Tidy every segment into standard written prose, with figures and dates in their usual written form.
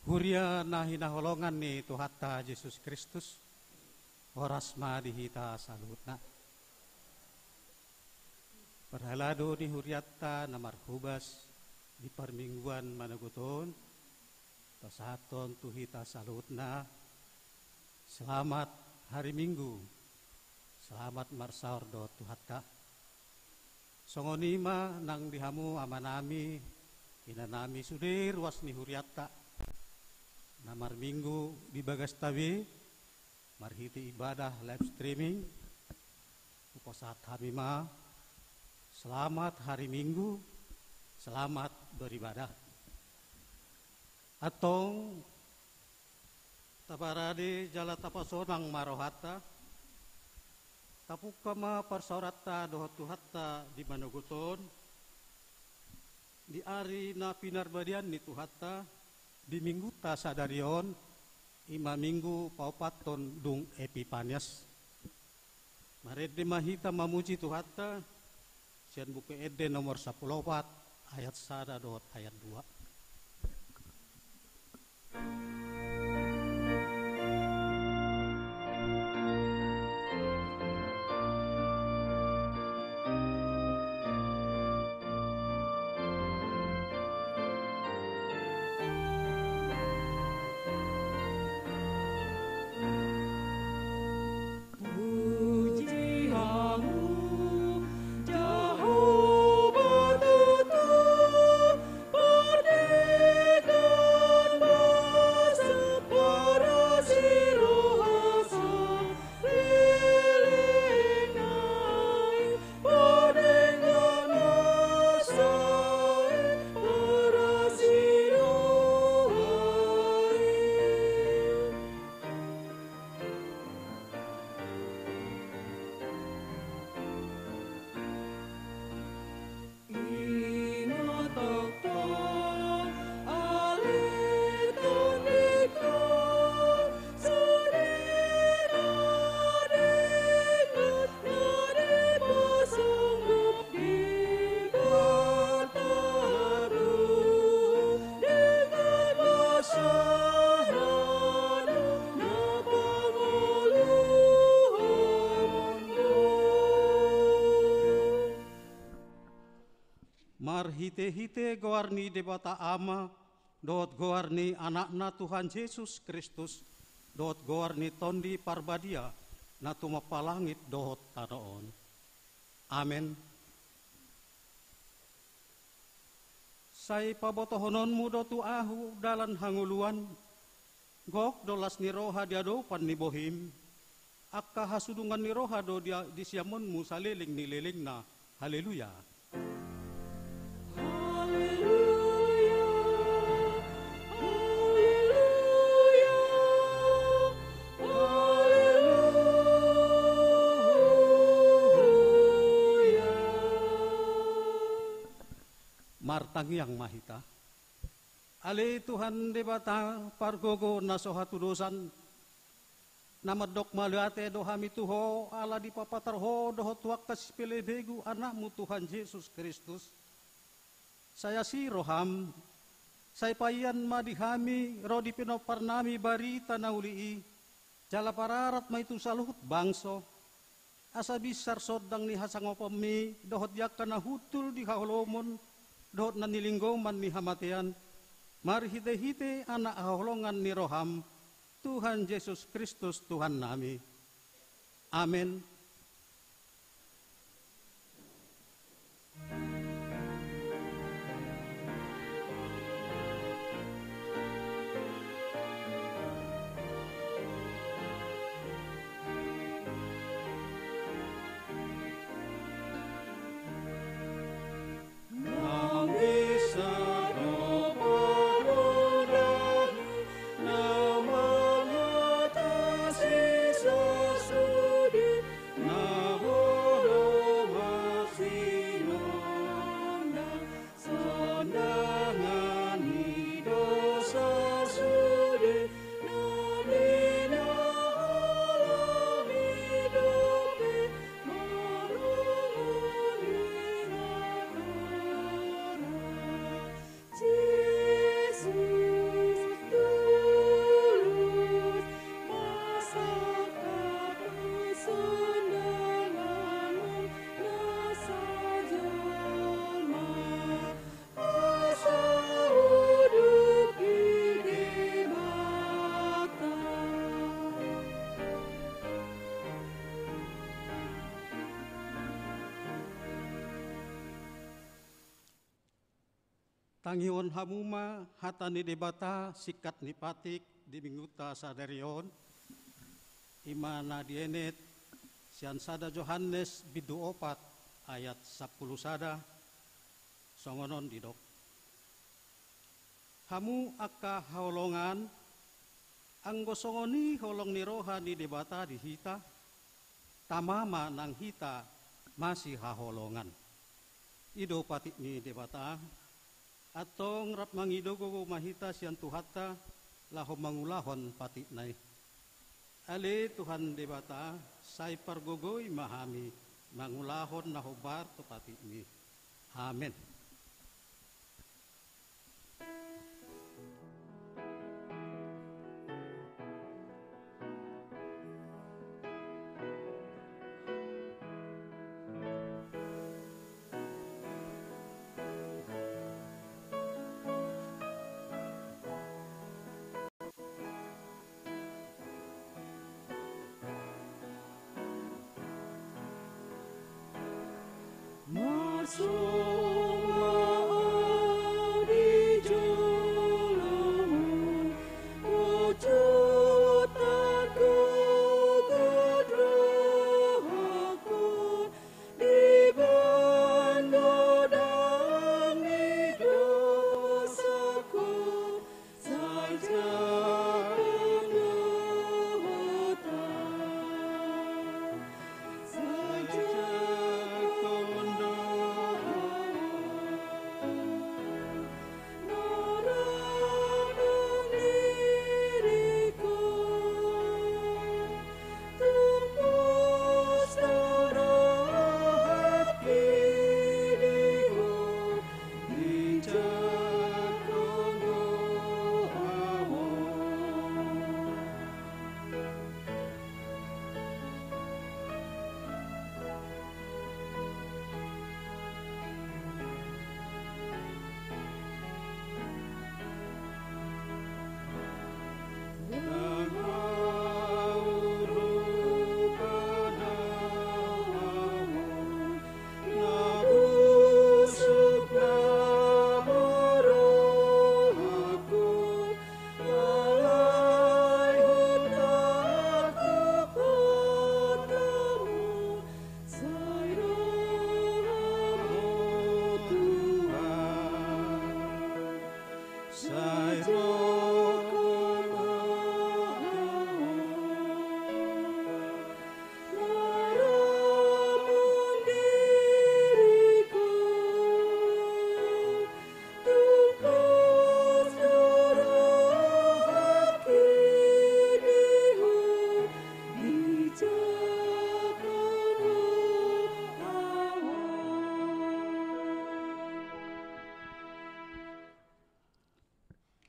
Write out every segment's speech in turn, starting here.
Huria na hinaholongan ni Tuhata Yesus Kristus, oras madihita salutna. Perhalado ni huriata na marhubas di permingguan managuton, tasaton tuhita salutna. Selamat hari Minggu, selamat marsaur do Tuhata. Songonima nang dihamu amanami, inanami sudir was ni huriata. Namar Minggu di Bagastawi, marhiti ibadah live streaming, uposat hamima, selamat hari Minggu, selamat beribadah. Atau tabarade jala tapasonang marohata, tapukama parsaurata doha Tuhata di Manoguton, di ari na pinarbadian ni Tuhata, di minggu ta sadarion, ima minggu paupaton dung Epipanias. Marede mahita mamuji Tuhata, sian buku ede nomor 14 ayat 1 dot ayat 2. Hite-hite goarni debata ama, dot goarni anakna Tuhan Yesus Kristus, dot goarni tondi parbadia, na tumapalangit dot tanaon. Amen. Say pabotohononmu dotu ahu dalan hanguluan, gok dolas ni roha diado pan ni bohim, akka hasudungan ni roha do dia disiamonmu saliling ni liling na, haleluya. Martang yang mahita, ale Tuhan debata pargogo nasohatu dosan, namadok maliate dohami tuho ala di papatarho doho tuak kasipele begu anakmu Tuhan Yesus Kristus. Saya si roham, saya payan madihami rodi pinoparnami barita naulii, jala pararat maitu saluhut bangso, asa bisar sodang ni hasangopami dohot yakana hutul di haholomon, dohot nanilinggoman ni hamatian, mari hite-hite anak haholongan ni roham, Tuhan Yesus Kristus Tuhan nami. Amin. Tangion hamuma hatani debata sikat nipatik di minguta sadarion imana dienet sian sada Johannes bidu opat ayat 10 sada songonon didok. Hamu akka haolongan anggo songoni holong ni rohani debata di hita tamama nang hita masih haholongan. Ido patik ni debata atong rap mangidogo mahita sian tuhata lahom mangulahon patik nai. Ale Tuhan debata sai pargogoi mahami mangulahon nahobar to patik ni. Amen.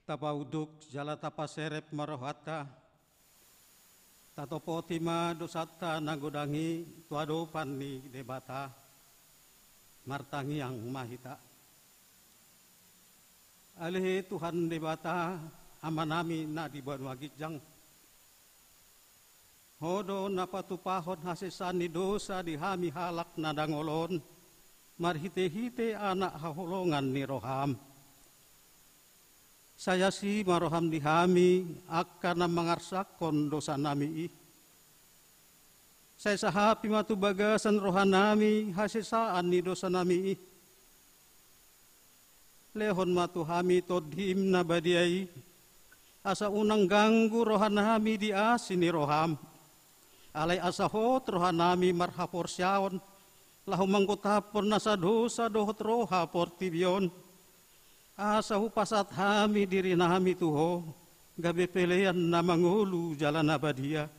Tapauduk jala tapaserep marohata tatopotima dosata nagodangi tuado panni debata martangi yang mahita alih Tuhan debata amanami na di banwagijang hodo napatupahon hasesani dosa dihami halak nadangolon marhite-hite anak haholongan ni roham. Saya si maroham dihami akan mangarsakon dosa nami. Saya sahapi matu bagasan rohanami hasesaan ni dosa nami. Lehon matu hami todhim na badiai asa unang ganggu rohanami di asini roham. Alai asahot rohanami marhapor syaon lahu manggutapor nasa dosa dohot roha portibion. Asa hupasat hami diri nami tuho gabe pelean na mangulu jalan abadia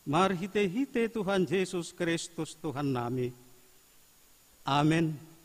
marhite-hite Tuhan Yesus Kristus Tuhan nami. Amin.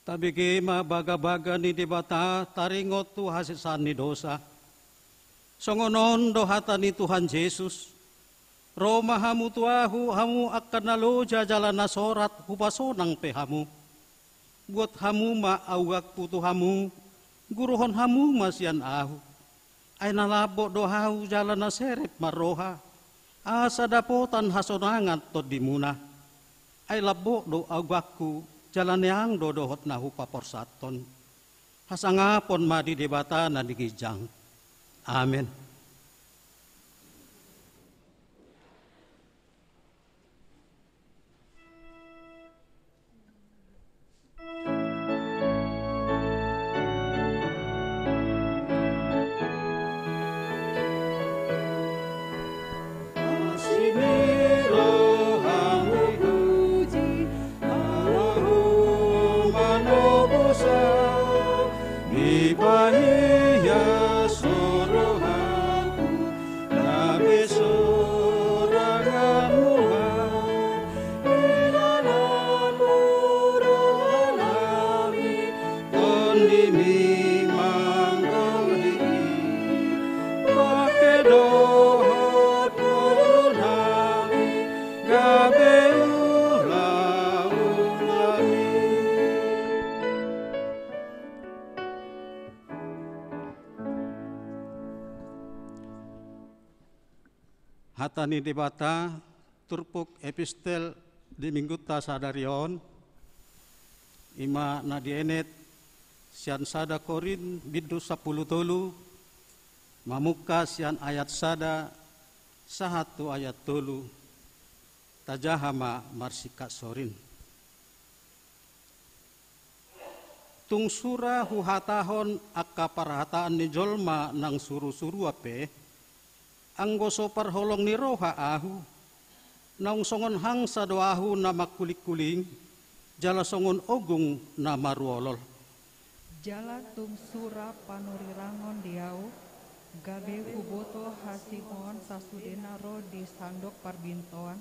Tabigi mabaga-baga ni debata taringot tu hasisan ni dosa. Songonon dohatan ni Tuhan Yesus. Roma hamu tuahu hamu akan naloja jalan nasorat hupasonang pehamu. Buat hamu maawak putu hamu, guruhon hamu masian ahu. Ay nalabo dohahu jalan naserep maroha. Asa dapotan hasonangan tod dimuna. Ay labo do awakku. Jalan yang dodohot nahu paporsaton. Hasangapon madi debata na digijang. Amen. Hatani debata turpuk epistel di minggu tasadarion ima nadienet sian sada korin bidu 10 tolu mamuka sian ayat sada sahatu ayat tolu tajahama marsika sorin tung surah huhatahon akka parhataan ni jolma nang suru-suru ape anggo sopar holong ni roha ahu naung songon hangsa doahu na makulik-kuling jala songon ogung na maruolol jala tung sura panurirangon diau gabe kuboto hasimon sasudena ro di sandok parbintoan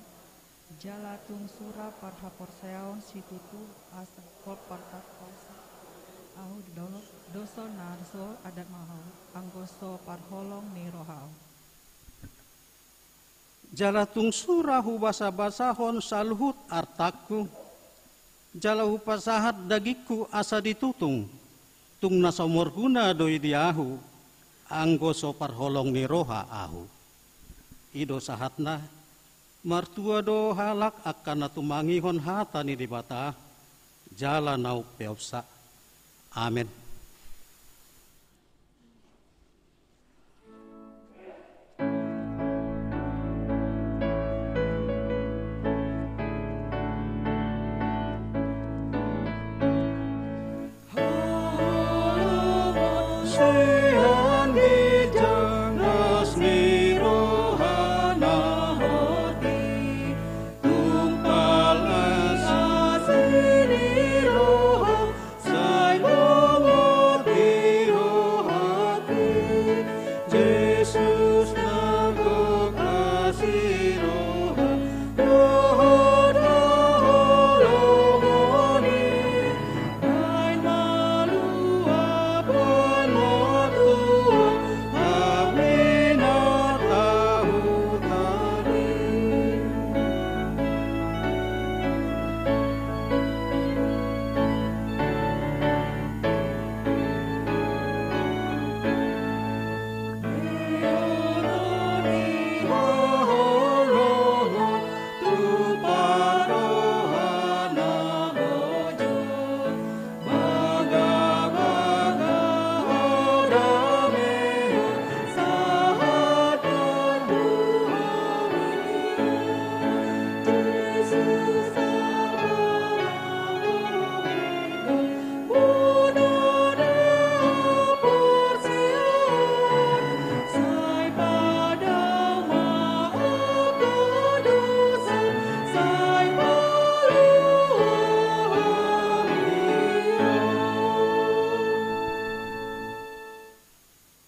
jala tung sura parhaporseaon situtu asakor partakosa ahu doso narso adat mahau anggoso parholong ni rohau jalatung surahu basa-basahon salhut artaku jalahu pasahat dagiku asa ditutung tung nasomor guna doi diahu anggo sopar holong ni roha ahu ido sahatna martua do halak akan natumangihon hata ni dibata jala nau peopsa amen.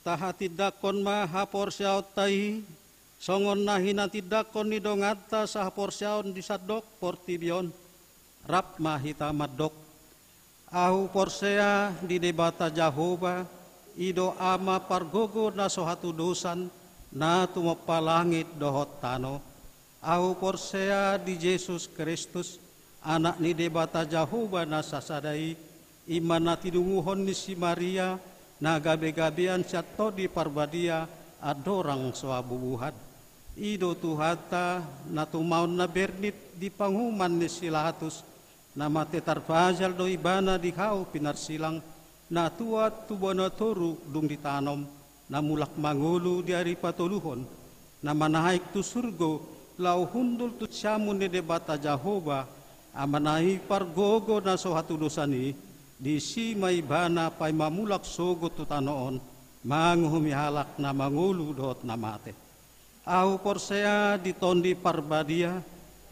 Tahatiddakon mahapor siaot tai songon nahina tiddakon ni dongata sahapor siaon disadok portibion rap mahita madok Ahu porsea di debata Jahova, ido ama pargogo na sohatu dosan, na tumapalangit dohot tano. Ahu porsea di Yesus Kristus, anak ni debata Jahova na sasadai, iman na tinunguhon ni si Maria, na gabe-gabean siyato di parbadia, adorang soabubuhat. Ido tuhata na tumaon na bernit di panghuman ni silahatus, na matetar fajal do ibana di hau pinarsilang, na tuat tubana toru dung ditanom, na mulak mangulu di ari patuluhon, na manahaik tu surgo, lau hundul tu syamun ni debata Jahova, amanahi pargogo na sohatu dosani, di si maibana pay mamulak sogot tu tanoon, manghumihalak na mangulu dot na mate. Au porsea di tondi parbadia,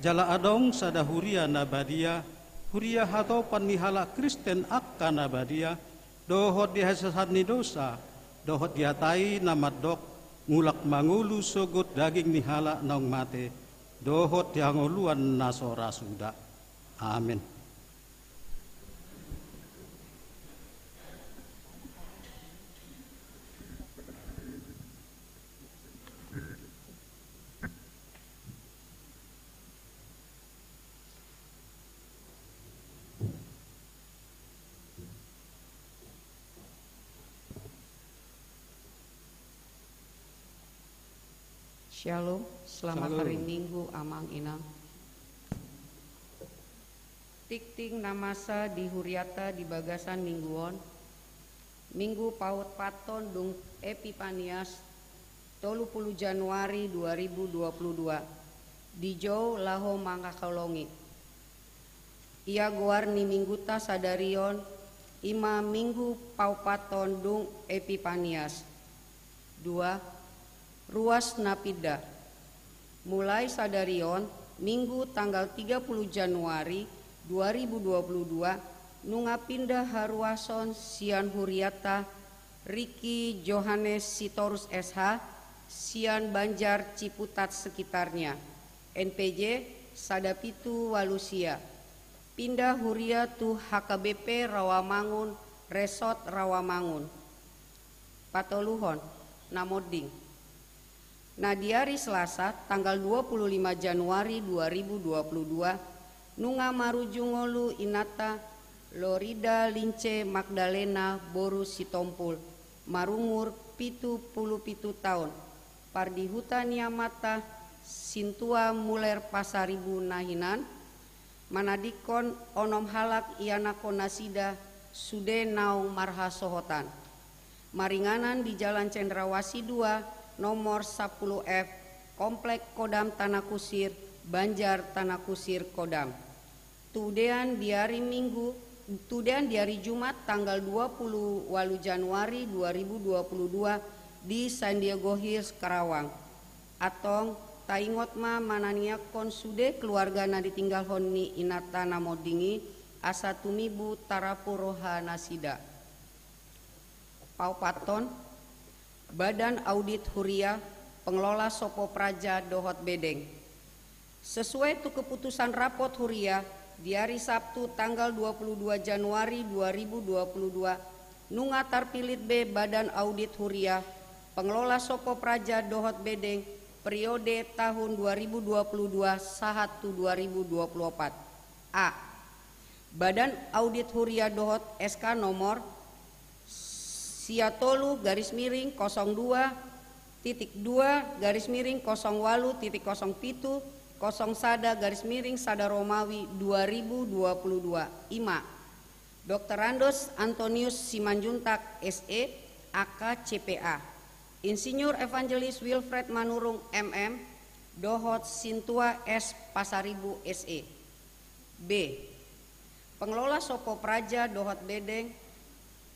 jala adong sadahuria na badia, huria hatau panihala Kristen akka na badia, dohot dihasasad ni dosa, dohot dihatai na madok, ngulak mangulu sogot daging nihala naung mate, dohot dihanguluan na sora suda. Amin. Shalom, selamat Shalom. hari Minggu amang inang. Tikting namasa di huriata di bagasan mingguon. Minggu paut paton dung Epipanias 30 Januari 2022. Di Jou laho mangkakolongi. Ia guar ni mingguta sadarion ima minggu paut paton dung Epipanias. 2. Ruas napida. Mulai sadarion minggu tanggal 30 Januari 2022 nunga pindah haruason sian huriata Riki Johannes Sitorus SH sian Banjar Ciputat sekitarnya NPJ Sadapitu Walusia pindah huria tu HKBP Rawamangun Resort Rawamangun Patoluhon Namoding. Nah di hari Selasa tanggal 25 Januari 2022 nunga marujungolu inata Lorida Lince Magdalena Boru Sitompul marungur 77 tahun pardi hutan Yamata Sintua Muler Pasaribu Nahinan manadikon onom halak iana konasida sude naung marha sohotan maringanan di Jalan Cendrawasih 2 nomor 10F Komplek Kodam Tanah Kusir Banjar Tanah Kusir Kodam. Tudean di hari Jumat tanggal 28 Januari 2022 di San Diego Hills Karawang. Atong taingot ma manania konsude keluarga na ditinggal honni inata namodingi asa tumibu tarapuroha nasida. Paupaton Badan Audit Huria Pengelola Sopo Praja Dohot Bedeng. Sesuai tu keputusan rapot Huria di hari Sabtu tanggal 22 Januari 2022 nunga tarpilit B Badan Audit Huria Pengelola Sopo Praja Dohot Bedeng periode tahun 2022 sahatu 2024. A. Badan Audit Huria Dohot SK nomor Siatolu garis miring 02.2 garis miring 08.07 sada garis miring Sada Romawi 2022. IMA Dr. Randos Antonius Simanjuntak SE AK CPA Insinyur Evangelis Wilfred Manurung MM Dohot Sintua S Pasaribu SE. B. Pengelola Sopo Praja Dohot Bedeng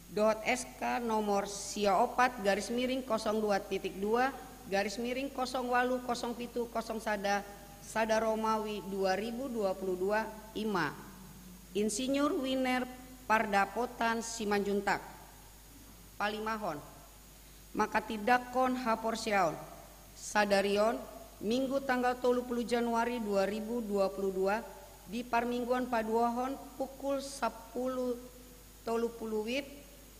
Dohot SK nomor Siaopat garis miring 02.2 garis miring 0807 Sada Romawi 2022 IMA Insinyur Winer Pardapotan Simanjuntak Palimahon maka tidak kon haporsiaon sadarion Minggu tanggal 30 Januari 2022 di Parmingguan Paduahon pukul 10 wib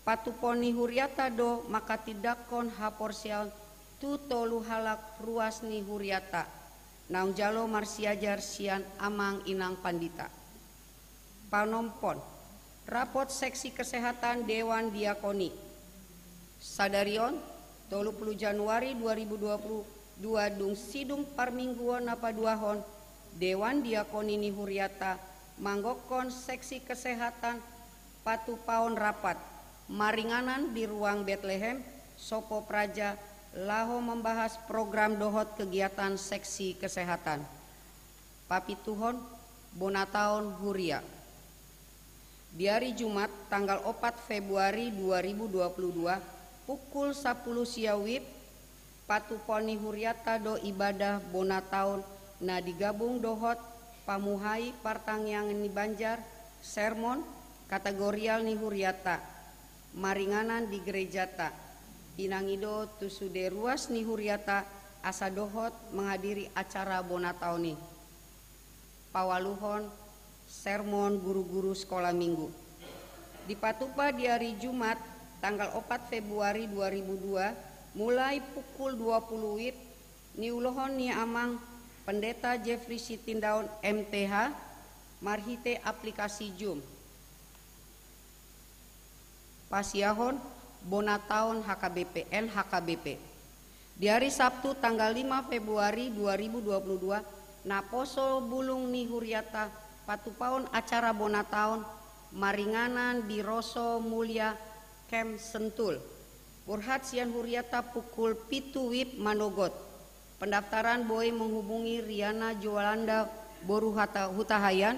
patuponi huriata do maka tidakon haporsial tu tolu halak ruas ni huriata naung jalo marsiajar sian amang inang pandita. Panompon rapot seksi kesehatan Dewan Diakoni Sadarion 30 Januari 2022 dung sidung parmingguan napaduahon Dewan Diakoni ni huriata manggokon seksi kesehatan patu paon rapat maringanan di ruang Bethlehem Sopo Praja laho membahas program dohot kegiatan seksi kesehatan. Papituhon Bonataon Huria. Di hari Jumat tanggal 4 Februari 2022 pukul 10 siawib patuponi huriata do ibadah Bonataon na digabung dohot pamuhai partangyang ni Banjar sermon kategorial ni huriata maringanan di gerejata pinangido tusude ruas ni huriata asa dohot menghadiri acara Bonataoni pawaluhon sermon guru-guru sekolah minggu di Patupa di hari Jumat tanggal 4 Februari 2002 mulai pukul 20 WIB niulohon ni amang Pendeta Jeffrey Sitindaun MTH marhite aplikasi Zoom pasiahon Bonataon HKBP NHKBP. Di hari Sabtu tanggal 5 Februari 2022 naposo bulung ni huriata patupaon acara Bonataon maringanan di Roso Mulia Kem Sentul. Purhat sian huriata pukul pitu WIB Manogot. Pendaftaran boy menghubungi Riana Jualanda Boru Hutahayan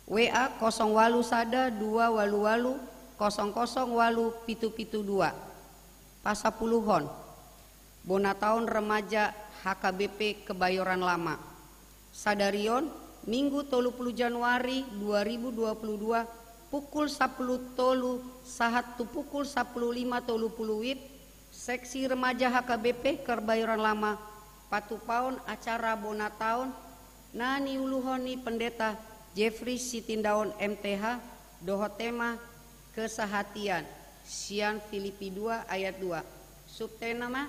WA 08 sada 288 00 pitu-pitu 2 Pasapuluhon Bonataon Remaja HKBP Kebayoran Lama Sadarion Minggu 30 Januari 2022 pukul 10 tolu sahat pukul 10.5 WIB Seksi Remaja HKBP Kebayoran Lama Patupaon acara Bonataon nani uluhoni Pendeta Jeffrey Sitindaun MTH dohotema kesehatian sian Filipi 2 ayat 2 subtema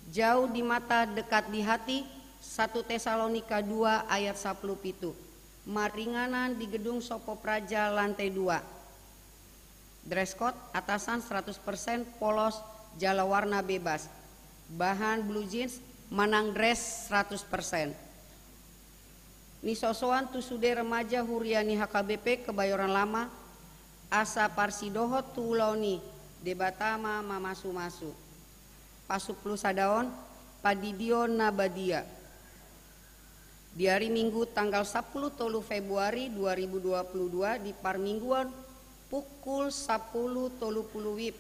jauh di mata dekat di hati 1 Tesalonika 2 ayat 10 maringanan di gedung Sopo Praja lantai 2 dress code atasan 100% polos jala warna bebas bahan blue jeans manang dress 100% nisosoan tusude remaja huriani HKBP Kebayoran Lama asa parsidohot tuulaoni debatama mamasu-masu pasuplu sadaon padidion nabadia di hari Minggu tanggal 10 tolu Februari 2022 di parmingguan pukul 10 tolu puluh WIB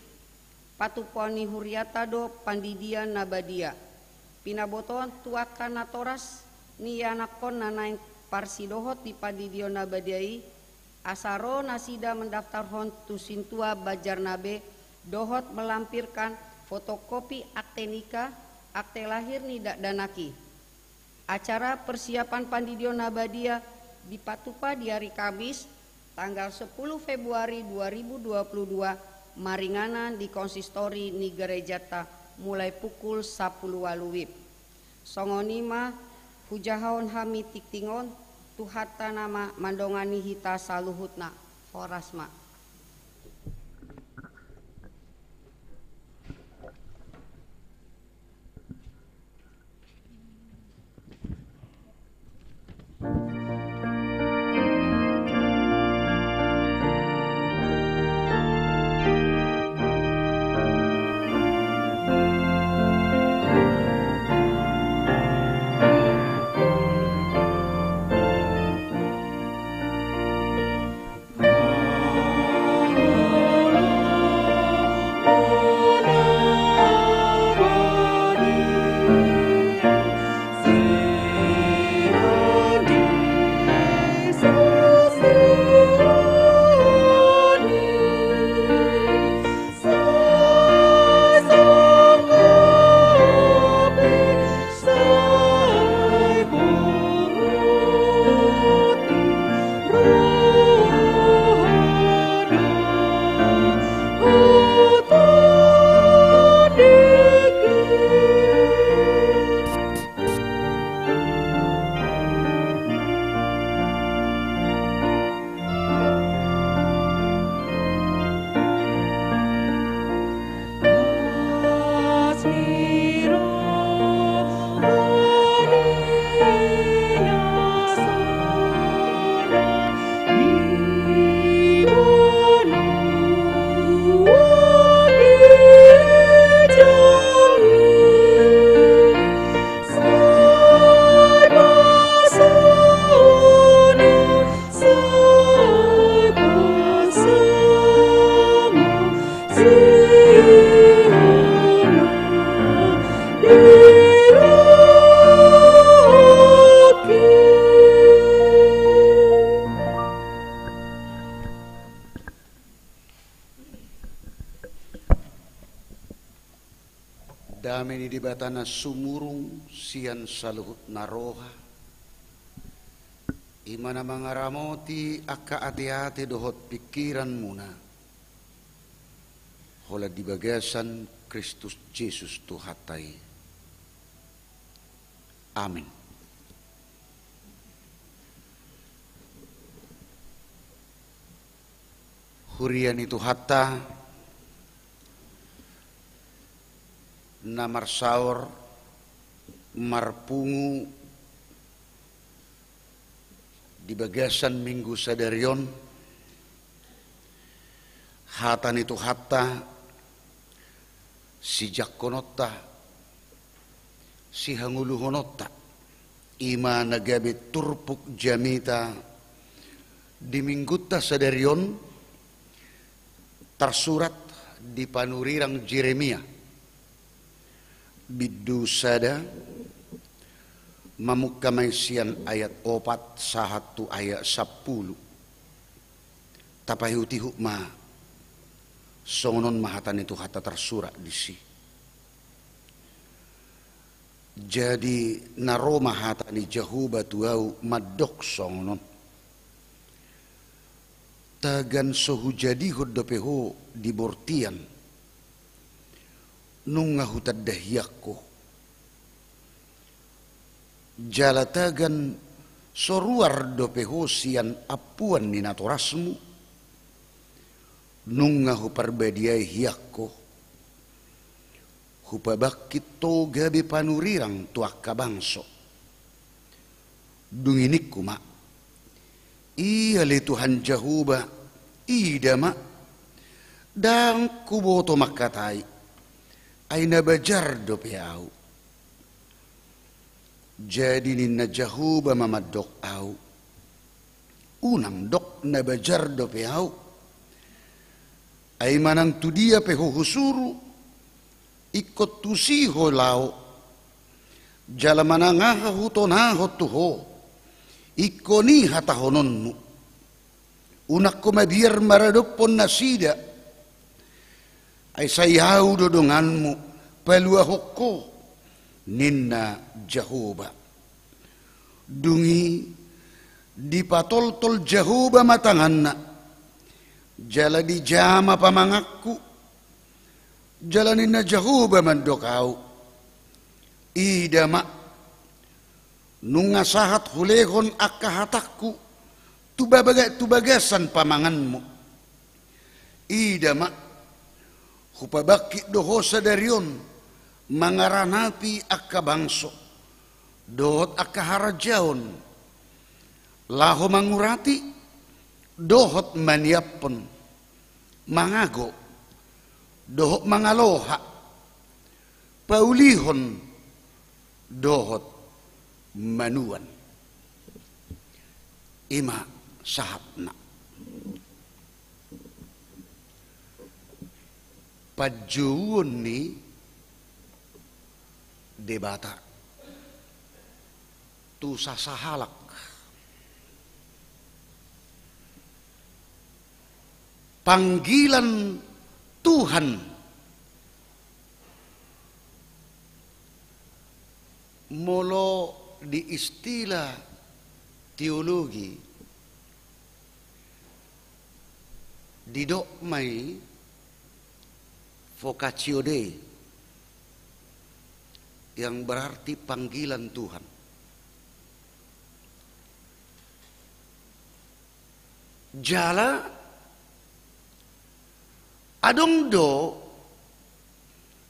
patuponi huriata do pandidian nabadia pinabotoan tuakan natoras nianakon nanaing parsidohot di padidion nabadiai asaro nasida mendaftar hon tusintua Bajarnabe dohot melampirkan fotokopi akte nikah akte lahir nidak danaki acara persiapan pandidion nabadia di Patupa di hari Kamis tanggal 10 Februari 2022 maringanan di konsistori ni gerejata mulai pukul 10 WIB songonima hujahaon hami tiktingon tuhata nama mandongani hita saluhutna horasma. batana sumurung sian saluhut naroha imana mangaramoti akka ati-ati dohot pikiran muna hola di bagasan Kristus Yesus Tuhatai. Amin. Hurian itu hatta namar saur marpungu di bagasan minggu sadarion hatan itu hatta si jakkonotta si hanguluhonotta ima nagabe turpuk jamita di minggutta sadarion tersurat di panurirang Jeremia biddu sada mamukamaisian ayat 4 sahatu ayat 10 tapahiuti hukma songonon mahatan itu hata tersurat di si jadi naroma hata ni jahuba tuau madok songonon tagan sohu jadi hoddopeho di bortian nunga hutad dahyakko jalatagan soruar dopeho sian apuan ni natorasmu nunga hu parbadiai hiyakko hupabakit to gabi panurirang tuakka bangso dunginikku ma iya le Tuhan Jahuba idama dan kuboto makatai ay nabajar do piau jadi ninna Jahuba mamadok au unang dok nabajar do piau ay manang tu dia peho husuru ikot tusiho lao jala manangaha hutonaho tuho ikoni hatahononmu unak kumabir maradopon nasida ay sayau dodonganmu paluahokko ninna Jahuba dungi dipatol-tol Jahuba matanganna jala di jama pamangakku jala ninna Jahuba mandokau idama nunga sahat hulehon akka hatakku tubagasan pamanganmu idama hupabaki dohosa darion mangaranapi akka bangso dohot akka harajaon laho mangurati dohot maniapon mangago dohot mangaloha paulihon dohot manuan ima sahatna pajuun ni debata tu sasahalak panggilan Tuhan molo di istilah teologi didok mai vocatio Dei yang berarti panggilan Tuhan. Jala adong do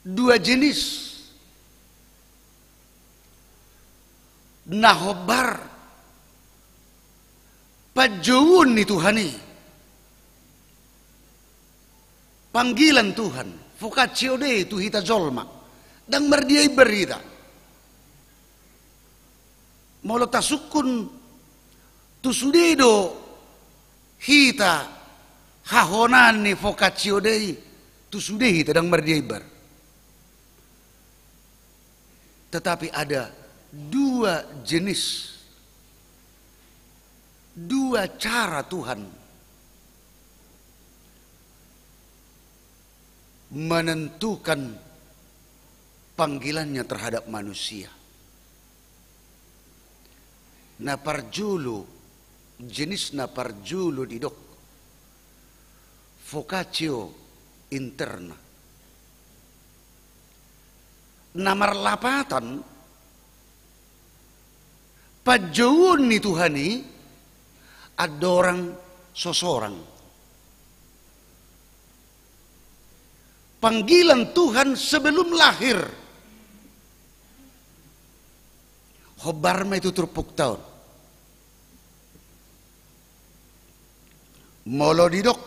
dua jenis nahobar pajuun ni Tuhani panggilan Tuhan vocatio Dei tu hita zolma dan merdiai berita molo tasukun tu sudedo hita hahonan ni vocatio Dei tu sudehi hita dan merdiai ber tetapi ada dua jenis, dua cara Tuhan menentukan panggilannya terhadap manusia. Na parjulu, jenis na parjulu di dok, vocatio interna. Namar lapatan, pajauan ni Tuhani, ada orang seseorang. Panggilan Tuhan sebelum lahir. Hobarma itu terpuk tahun. Molo didok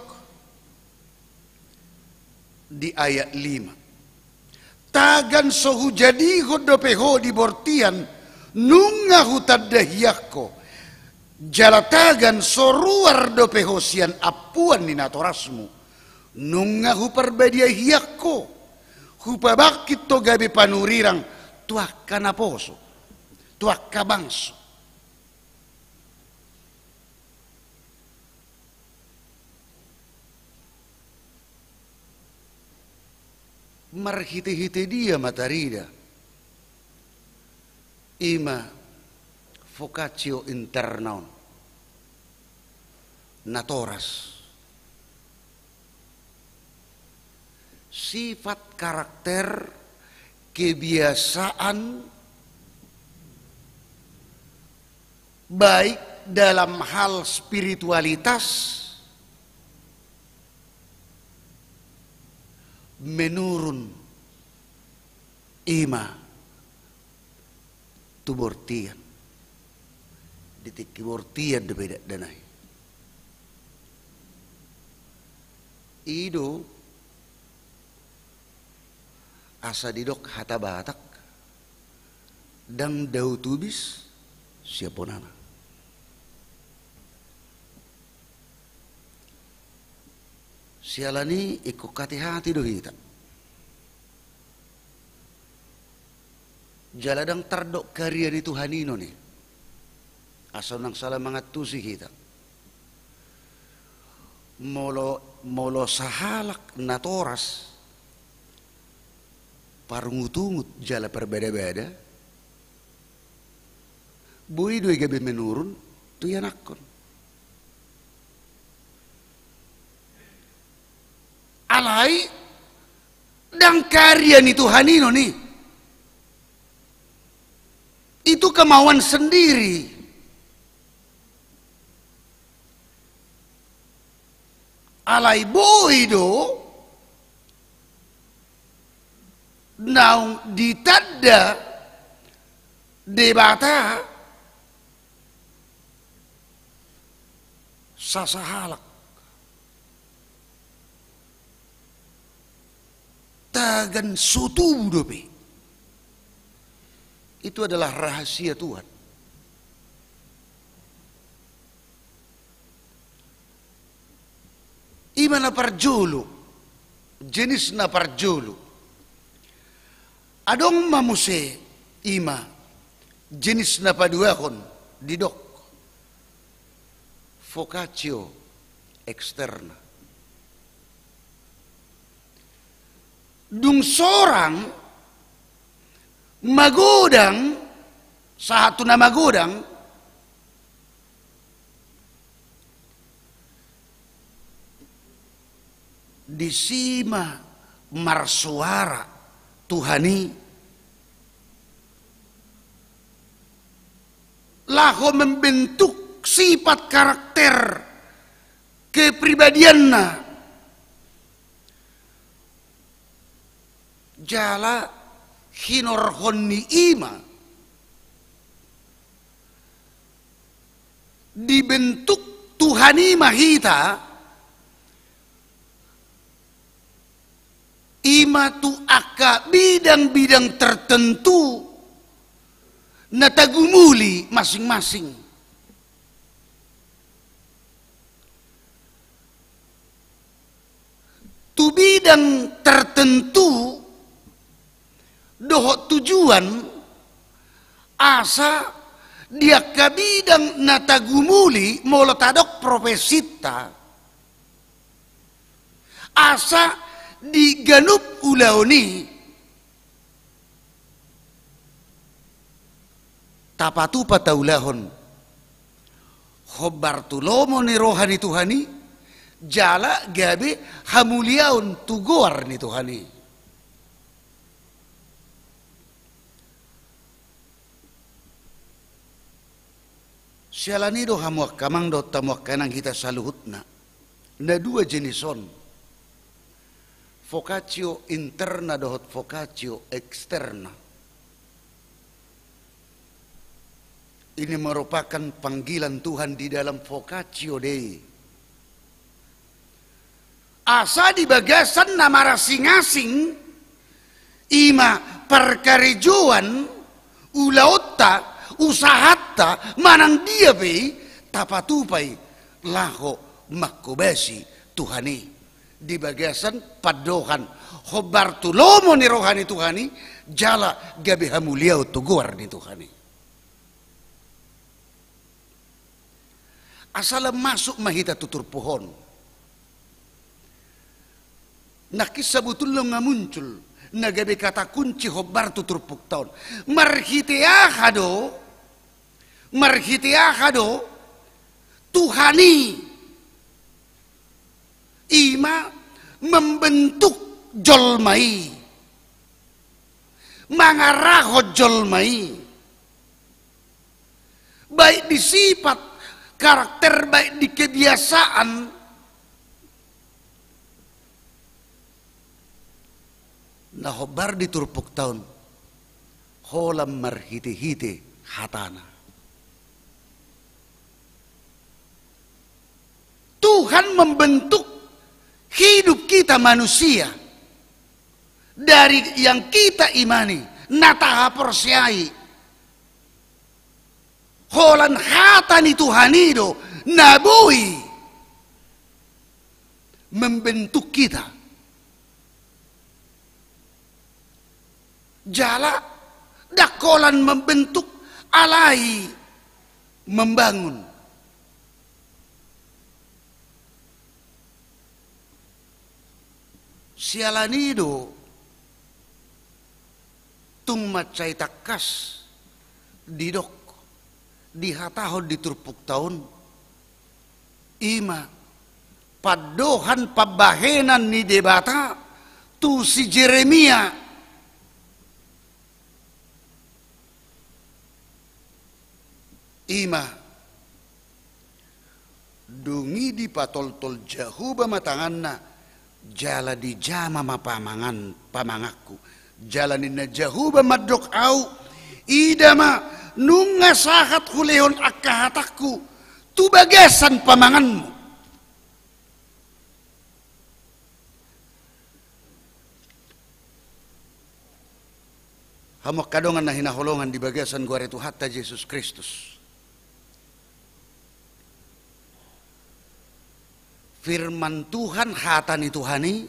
di ayat 5. Tagan sohu jadi hodopeho di bortian nunga hutadahiyakko. Jalatagan soruar dopeho sian apuan ni natorasmu. Nunga huparbadia hiyakko. Hupabakit to gabi panurirang tuak kanaposo. Tuak kabangso. Marhite-hite dia matarida. Ima vocatio internaun. Natoras. Sifat karakter, kebiasaan, baik dalam hal spiritualitas menurun ima tubortian ditik kibortian de beda danai ido asa didok hata batak dang dau tubis siaponana sialani ikut hati-hati do kita. Jaladang tardok karya di Tuhan ino nih. Asal nang salah mangatusi kita. Molo sahalak natoras. Parungutungut jala perbeda-beda. Bui dua gabe menurun tu yanakon. Alai dan karya ni Tuhan ino nih itu kemauan sendiri. Alai boido naung ditanda debata sasahalak tagan sutu dope. Itu adalah rahasia Tuhan. Imana parjulu, jenis na parjulu. Adong mamuse ima, jenis na paduakon didok. Vocatio externa. Dung sorang magodang satu nama magodang disima marsuara Tuhani laho membentuk sifat karakter kepribadianna jala hinorhonni ima dibentuk Tuhani mahita ima tu aka bidang-bidang tertentu natagumuli masing-masing. Tu bidang tertentu dohot tujuan asa dia kabidang natagumuli molotadok profesita asa di ganup ulaoni tapatu pataulahon khobar tulomo ni rohani Tuhani jala gabe hamuliaun tugor ni Tuhani. Sialani do hamuak kamang do tamuak kanang kita saluhutna na dua jenison vocatio interna dohot vocatio externa. Ini merupakan panggilan Tuhan di dalam vocatio Dei. Asa di bagasan nama rasing-asing ima perkarijuan ulautta usahatta manang dia be tapatupai laho makubasi Tuhani di bagasan padohan khobar tulomo ni rohani Tuhani jala gabe hamuliau tugor ni Tuhani. Asal masuk mahita tutur pohon. Nakis sebetulnya nga muncul. Nagabe kata kunci khobar tutur puktaun. Marhitiahado Tuhani ima membentuk jolmai. Mangaraho jolmai. Baik di sifat karakter, baik di kebiasaan, nah hobar di turpuk tahun holam marhiti-hiti hatana. Tuhan membentuk hidup kita manusia dari yang kita imani nataha persyai holan hatani Tuhanido nabui membentuk kita jala dakolan membentuk alai membangun sialanido tung macai takas didok dihatahon di turpuk tahun ima padohan pabahenan ni debata tu si Jeremia ima dungi di patol-tol jauh bamatanganna jala di jama pamangaku jalanin na jauh bamadok au idama nunga sahat huleon akahatakku tu bagasan pamanganmu. Hamak kadongan na hinaholongan di bagasan gua retu hatta Yesus Kristus. Firman Tuhan hatani Tuhani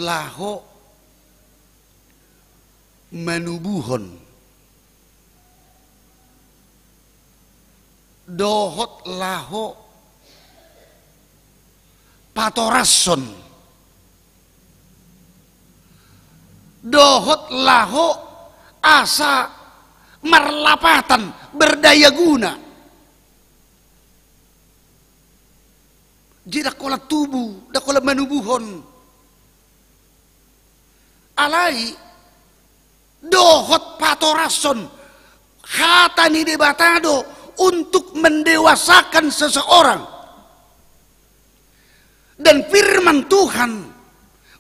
laho menubuhon dohot laho patorason dohot laho asa marlapatan berdaya guna jadi dakola tubuh dakola menubuhon alai dohot patorason hatani debatado untuk mendewasakan seseorang dan firman Tuhan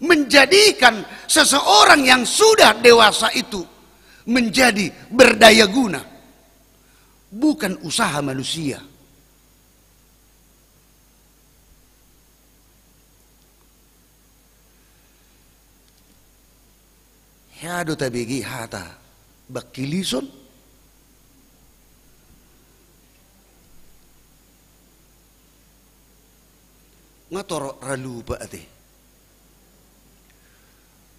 menjadikan seseorang yang sudah dewasa itu menjadi berdaya guna bukan usaha manusia. Hado tabigi hata bakilison ngatoro ralupa ate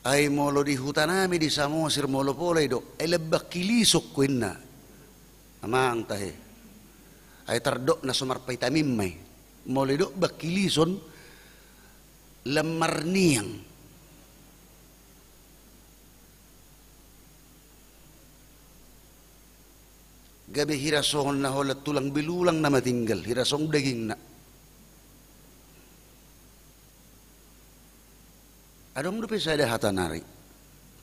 ay molo di hutanami di Samosir molo polay do ay labbakilisok ko na amang tahe ay tardok na sumarpay tamimmay molo do bakilison lamarniyang gabe hirasong na holat tulang belulang na matinggal, hirasong daging na. Adong dupi sa hatanari,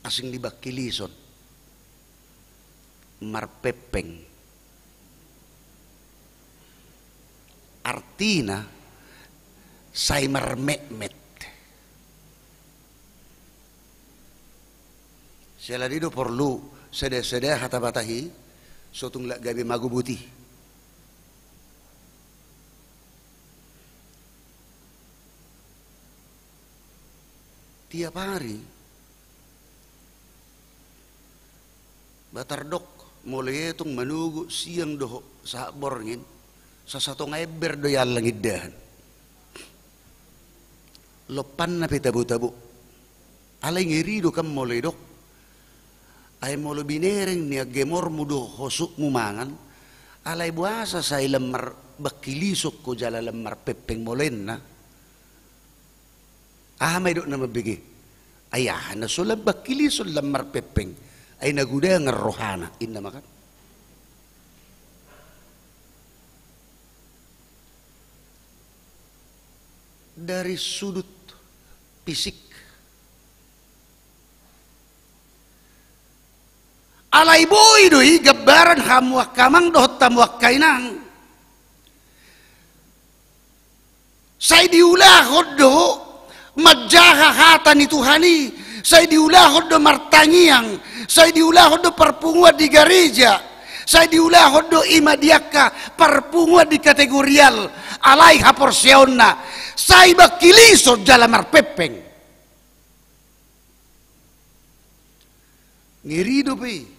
asing libak kilison, marpepeng. Artina, say marmekmet. Sila dito perlu sede-sede hatabatahi, sotung lak gabi magubuti. Tiap hari, batardok mulai itong manugo siyang doho sa borngin, sa satong eber do yalang iddahan. Lopan na pitabo-tabo. Alay ngirido kam mulai dok. Ay molo binereng ni agemor mudo hosuk mumangan. Alay buasa sa ilamar bakilisok ko jala lamar pepeng molen na. May dok na mabigi. Ayahan na sulab bakilisok lamar pepeng. Ay naguda ng rohana. Inna makan. Dari sudut fisik. Alay boy doi gabaran hamuak kamang dohot tamuak kainang. Say diulahod do madjaha hata ni Tuhani. Say diulahod do martangiang. Say diulahod do perpunguan di gereja. Say diulahod do imadiaka perpunguan di kategorial. Alay haporsiona. Say bakiliso jalamar pepeng. Ngirido pi.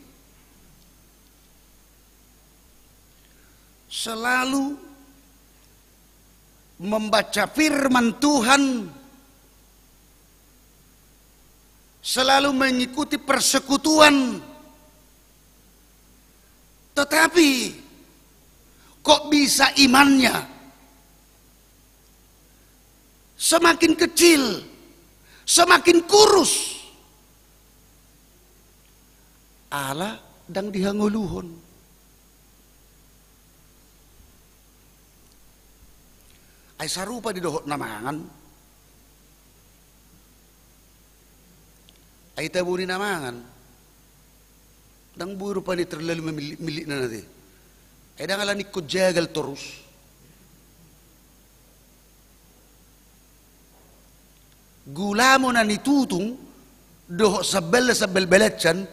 Selalu membaca firman Tuhan, selalu mengikuti persekutuan, tetapi kok bisa imannya semakin kecil, semakin kurus. Allah dang dihanguluhon. Ay sarupa di dohot namangan. Ay tabu ni namangan. Dang buru pa ni terlalu milik na natin. Ay dang alanik ko jagal terus. Gula mo na nitutung dohot sabel beletsan,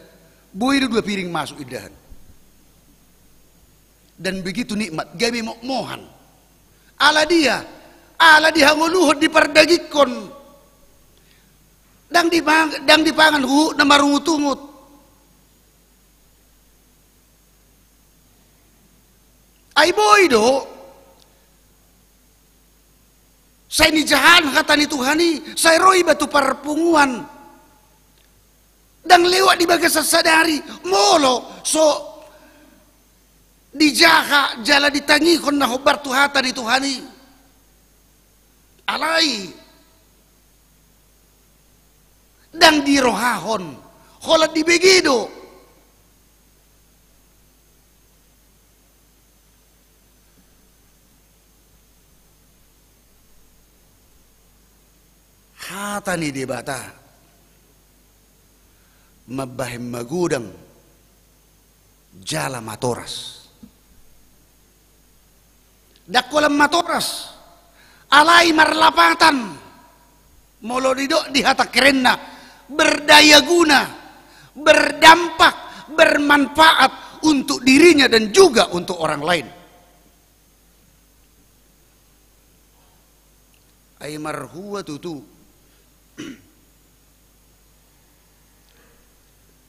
buhay dua piring masuk idahan. Dan begitu nikmat, gabi mohan. Ala dihanguluhod di pardagikon. Dang dipangan hu na marungutungot. Ay boy do. Say ni jahan kata ni Tuhani, say roy batu parpunguan. Dang lewat di bagas sadari, molo so dijaha jala ditangikon na hobar tuhata ni Tuhani. Alay. Dang dirohahon. Holat dibegido. Hata ni debata. Mabahim magudang jala matoras. Dakulam matoras, alay marlapatan, molo didok di hata kerenna, berdaya guna, berdampak, bermanfaat untuk dirinya dan juga untuk orang lain. Ay marhuwa tutu,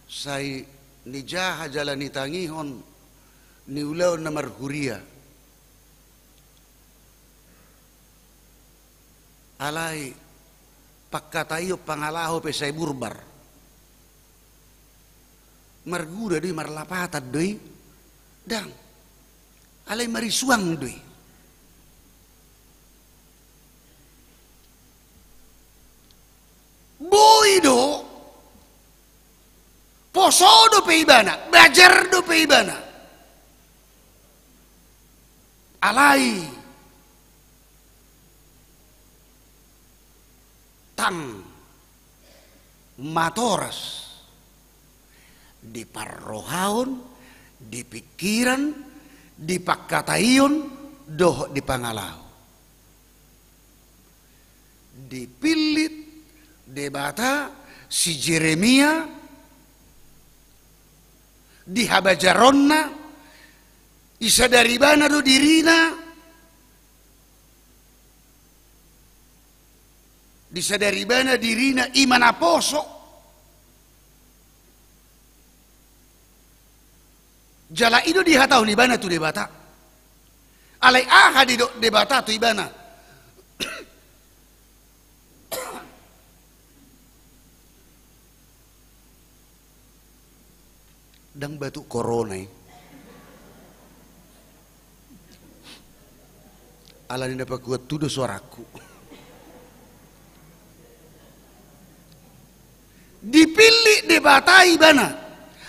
say nijaha jalani tangihon, niulaw na marhuria. Alay pakkatayo pangalaho pe say burbar. Marguda doy marlapatad doy. Dang. Alay marisuang doy. Boy do. Poso do pe ibana, belajar do pe ibana. alai tang matoras di parrohaon, di pikiran, di pakkatayun, doh di pangalau. Dipilit debata si Jeremia di habajaronna isa dari bana do dirina disadari bana dirina iman aposo jala ido dihatau ni bana tu debata alai aha di debata tu ibana dang batu corona ala ni dapat kuat tuduh suaraku dipilih debatai bana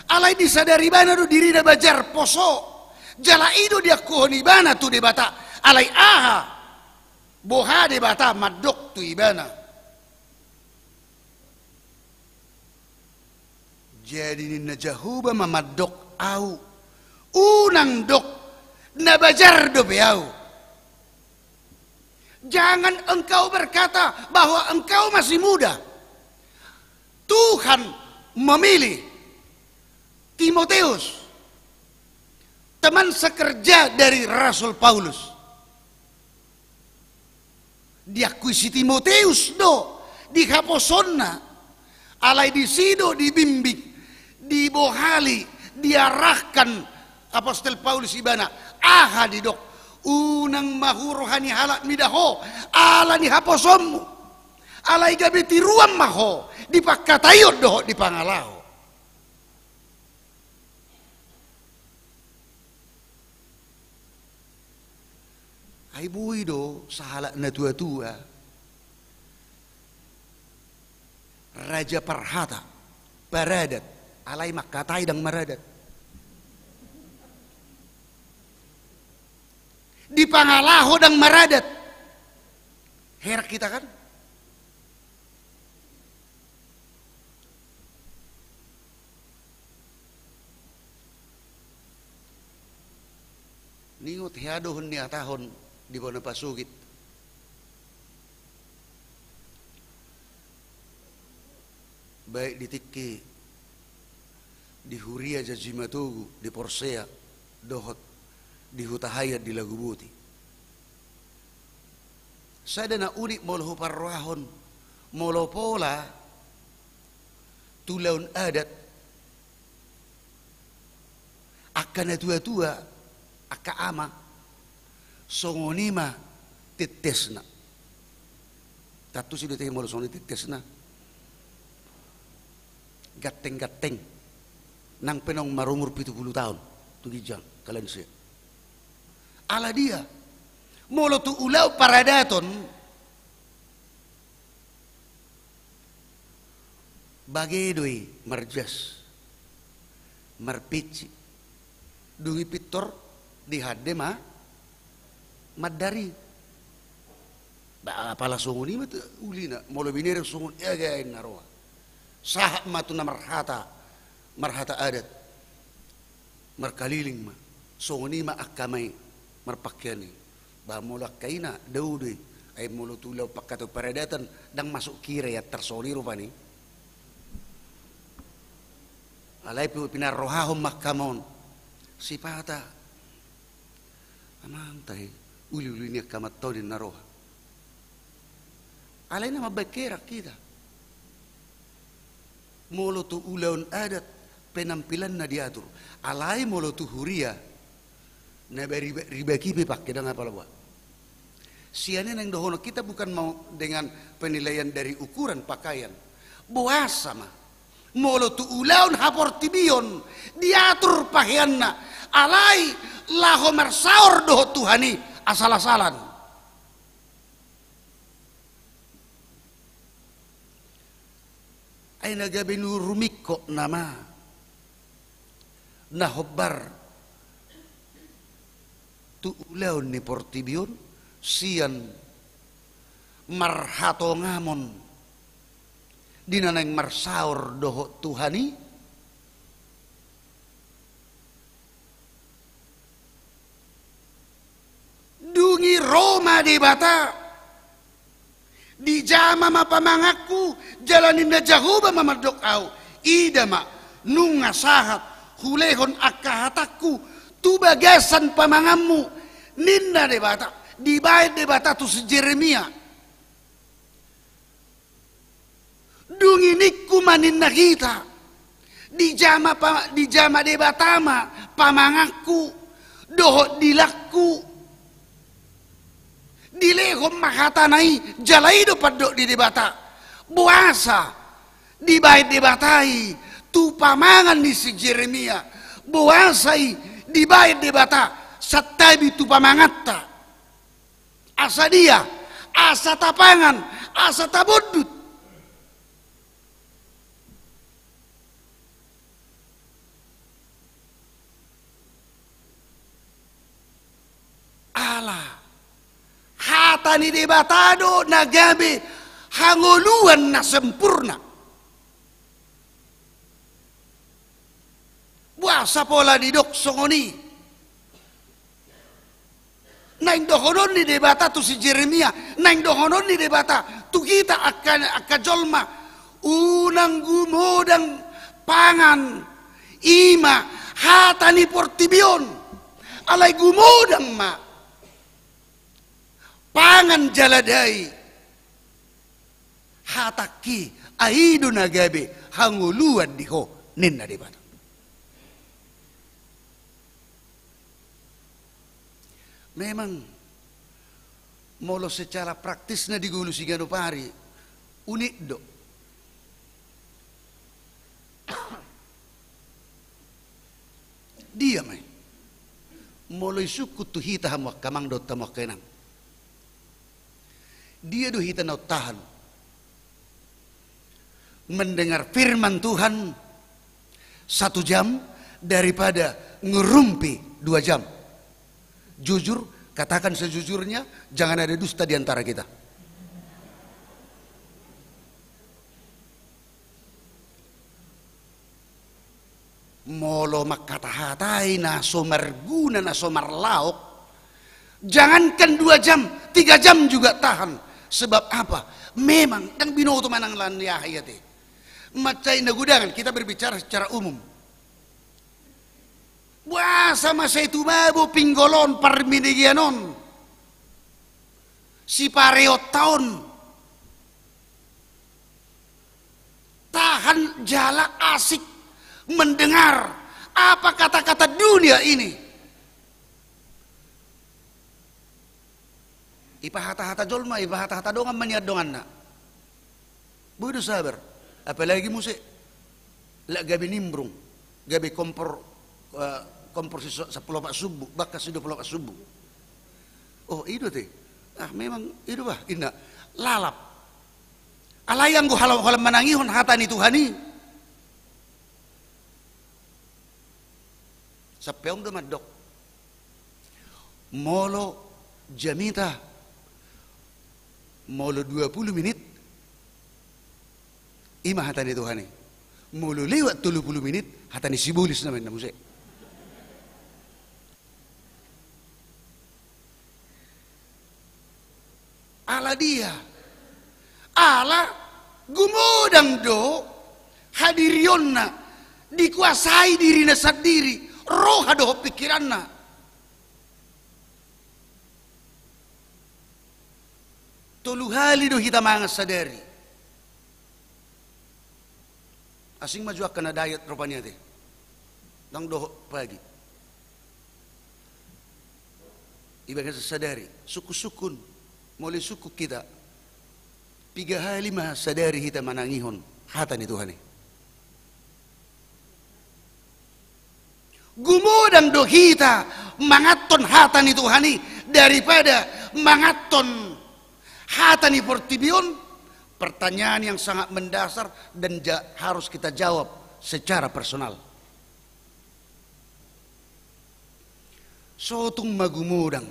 alai disadari bana do diri da bajar poso jala ido dia kohoni bana tu debata alai aha boha debata madok tu ibana jadi ni najahuba mamadok au unang dok na bajar do beau. Jangan engkau berkata bahwa engkau masih muda. Tuhan memilih Timotius, teman sekerja dari Rasul Paulus. Diakui si Timotius do dihaposonna, alai disido dibimbing, dibohali, diarahkan Apostol Paulus ibana aha didok unang mahurohani halak midaho ala ni haposommu alai gabe tiruam maho dipakatayod doho di pangalau ai bui do sahalak na tua-tua Raja Parhata Baradat alai makatai dang maradat di pangalaho dang maradat her kita kan ningot hiadohon ni atahon di bona pasugit baik di Tikki di Huria Jajimatugu di Porsea dohot di Hutahayat di Lagubuti sada na unik molo parrohon molo pola tulaun adat akan tua-tua aka ama songonima titesna tatu sudah teh molo songoni titesna gateng-gateng nang penong marumur 70 tahun tu gijang kalian sih ala dia molo tu ulau paradaton bagedoi marjas marpici dungi pitor di hadema madari ba pala sunguni mat ulina molo binere sungun aga naroa sah matu na marhata adat markaliling ma sunguni ma akamai marpakyani ba mulak kaina daudi ay mulu tulaw pakato paradatan dang masuk kira ya tersoliro pani alay pinarrohahom makamon sipata amang tay uli-uli niya kamatto din naroha alay na mabakira kita mulu tu ulaun adat penampilan na diatur alay mulu tu huria na ribaki pakai dengan apa buat sianen yang dohono kita bukan mau dengan penilaian dari ukuran pakaian boas sama molo tu ulaun haportibion diatur pakaianna alai laho marsaor doho tuhani asal-asalan ay nagabinu rumikko nama nahobbar tu ulaun ni portibion sian marhato ngamon dinanang marsaur doho Tuhani dungi Roma di bata di jama mapamangaku jalanin na jahuba mamadok au idama nunga sahat hulehon akahatakku tu bagasan pamangamu ninna de bata di bait de bata tu si Jeremia dungi nikku maninna kita di jama de batama pamangaku doho dilakku dilehom makatanai jalaido padok di debata buasa di bait debatai tu pamangan di si Jeremia buasai di bait debata satabi tu pamangatta asa dia asa tapangan asa tabodut Allah hatani debatado nagabe hangoluan na sempurna buasa pola di dok songoni naing dohonon ni debata tu si Jeremia naing dohonon ni debata tu kita akan jolma unang gumodang pangan ima hatani portibion alai gumodang ma pangan jaladai hataki aidu nagabe hanguluan diho ninna debata memang molo secara praktis na digulu si Ganopari unik do dia mai molo isuku tu hita hamak kamang do tamak kenang dia do hita nau tahan mendengar firman Tuhan 1 jam daripada ngerumpi 2 jam. Jujur, katakan sejujurnya, jangan ada dusta di antara kita. Molo makatahatai na somarguna na somarlaok, jangankan 2 jam, 3 jam juga tahan. Sebab apa? Memang kan binoto manang lan yahayate. Macai nagudangan, kita berbicara secara umum. Buasa masa itu babu pinggolon parminigianon. Si pareot tahun. Tahan jala asik mendengar apa kata-kata dunia ini. Ipahata-hata jolma, ipahata-hata dongan maniad dongan na. Bodoh sabar. Apalagi musik. Lak gabi nimbrung. Gabi kompor si 10 pak subuh. Bakas 20 pak subuh. Oh itu teh. Ah memang itu bah. Indah. Lalap. Alayang go halam-halam manangihon hatani Tuhani. Sapeong do madok. Molo jamita. Molo 20 menit ima hatani Tuhani. Molo lewat 30 menit hatani sibulis naman na musik. Ala dia ala gumodang do hadirionna dikuasai dirina sendiri roh do pikiranna. Tolu hali do kita mangas sadari. Asing maju akan ada ayat rupanya teh. Dang doh pagi. Ibadah sadari, suku-sukun, mulai suku kita. 3 hali mah sadari kita manangihon hatani Tuhani. Gumodang do kita mangaton hatani Tuhani daripada mangaton hatani portibion. Pertanyaan yang sangat mendasar dan harus kita jawab secara personal. Sotung magumudang.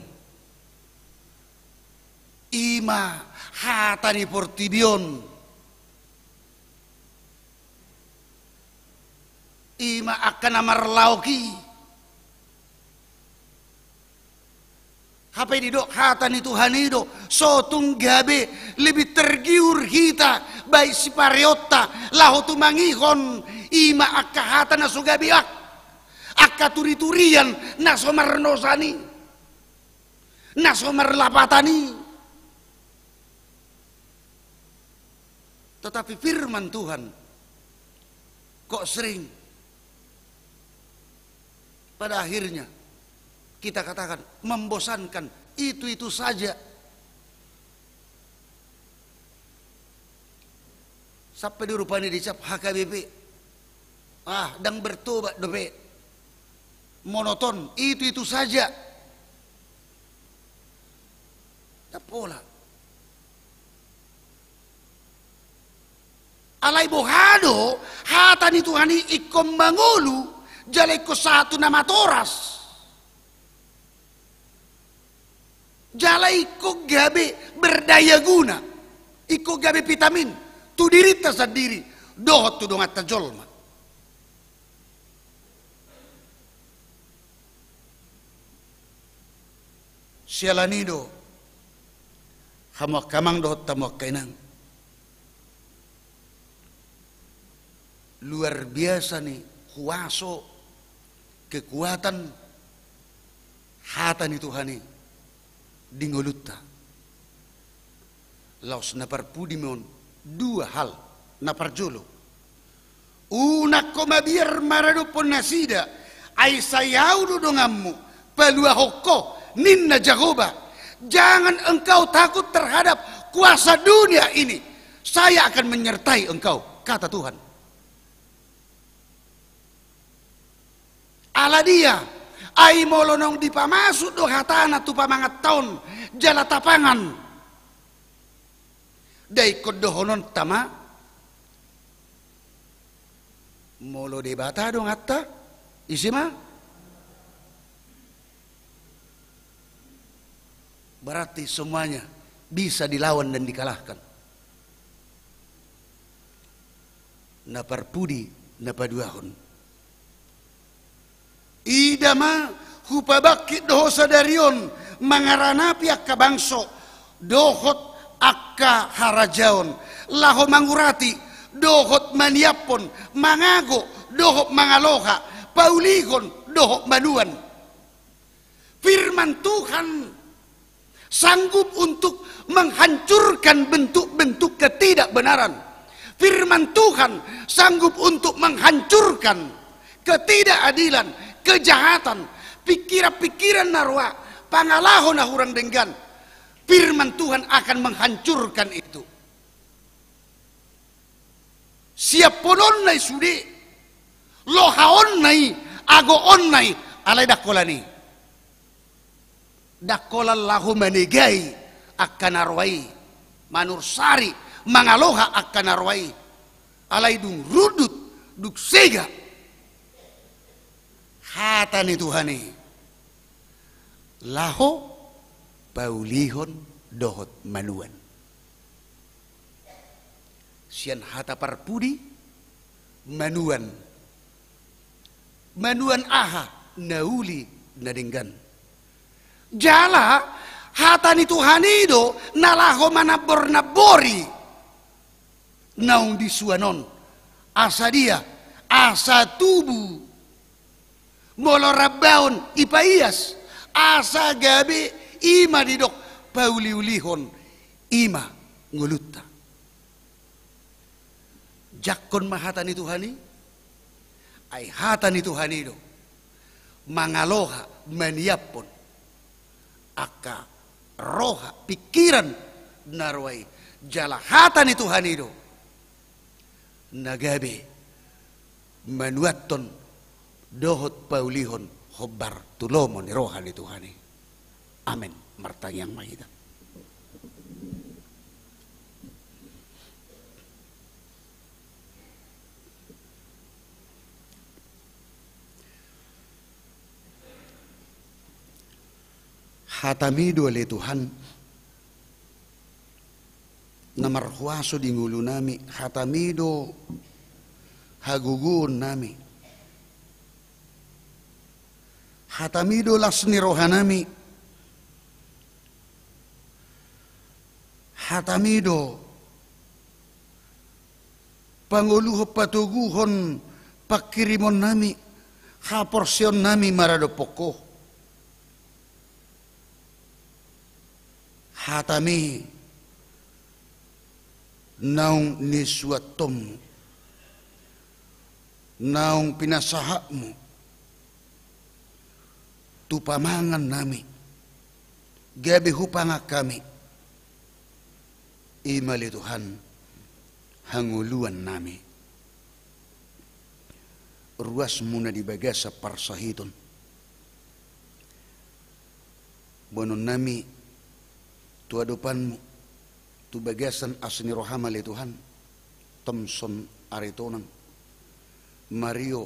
Ima hatani portibion. Ima akan amarlauki. Hapai di dok hatani Tuhan itu sotung gabe lebih tergiur kita baik si pariotta lahu tu mangihon ima akka hatana sugabe akka turi-turian nasomar nosani nasomar lapatani. Tetapi firman Tuhan kok sering pada akhirnya kita katakan membosankan, itu saja. Sampai dirupani dicap HKBP. Dan bertobat dope. Monoton, itu saja. Tak pola. Alay bohado, hatan itu hani ikom mangulu, jalai ko satu nama toras. Jalai iko gabe berdaya guna, iko gabe vitamin, tu dirita sendiri, dohot tu dongat tajolma. Sialanido, hamak kamang dohot tamak kainang. Luar biasa nih, kuaso, kekuatan, hatan itu hani. Dingolutta laos naparpudi mon dua hal naparjolo una koma biar marado pon nasida ai sayaudu dongammu palua hokko ninna jagoba, jangan engkau takut terhadap kuasa dunia ini, saya akan menyertai engkau, kata Tuhan. Ala dia ai molonong di pamasuk do hatana tu pamangat taun jala tapangan dai kodohonon tama molo de bata dong atta isima berarti semuanya bisa dilawan dan dikalahkan. Naparpudi napaduahon idama hupabakit doho sadarion mangaranapi akka bangso dohot akka harajaon laho mangurati dohot maniapon mangago dohot mangaloha paulihon dohot manuan. Firman Tuhan sanggup untuk menghancurkan bentuk-bentuk ketidakbenaran. Firman Tuhan sanggup untuk menghancurkan ketidakadilan, kejahatan, pikiran-pikiran narwa, pangalahon na hurang denggan. Firman Tuhan akan menghancurkan itu. Siap ponon nai sudi, lohaon nai, agoon nai, alay dakolani. Dakolan lahu manigai akan narwai, manursari, mangaloha akan narwai. Alay dung rudut, duk sega. Hatani Tuhani laho paulihon dohot manuan sian hata parpudi manuan aha nauli nadinggan jala hatani Tuhani do nalaho manabor nabori naung disuanon asa dia asa tubuh molo rabbaon ipaias asa gabe ima didok pauliulihon ima ngulutta jakkon mahatani Tuhani ay hatani Tuhani do mangaloha maniapon akka roha pikiran narwai jala hatani Tuhani do nagabe manuaton dohot paulihon hobar tulomon rohani Tuhani. Amin. Martang yang mahita. hatamido le Tuhan na marhuaso di ngulu nami, hatamido hagugun nami, hatamido lasni rohanami, hatamido panguluh patuguhon pakirimon nami, haporsion nami marado poko, hatami naung niswatom, naung pinasahakmu, tupamangan nami, gabi hupangak kami, imali Tuhan, hanguluan nami. Ruas muna di bagasa parsahiton. Bonon nami, tuadopanmu, tu bagasan asni rohama le Tuhan, Thompson Aritonan, Mario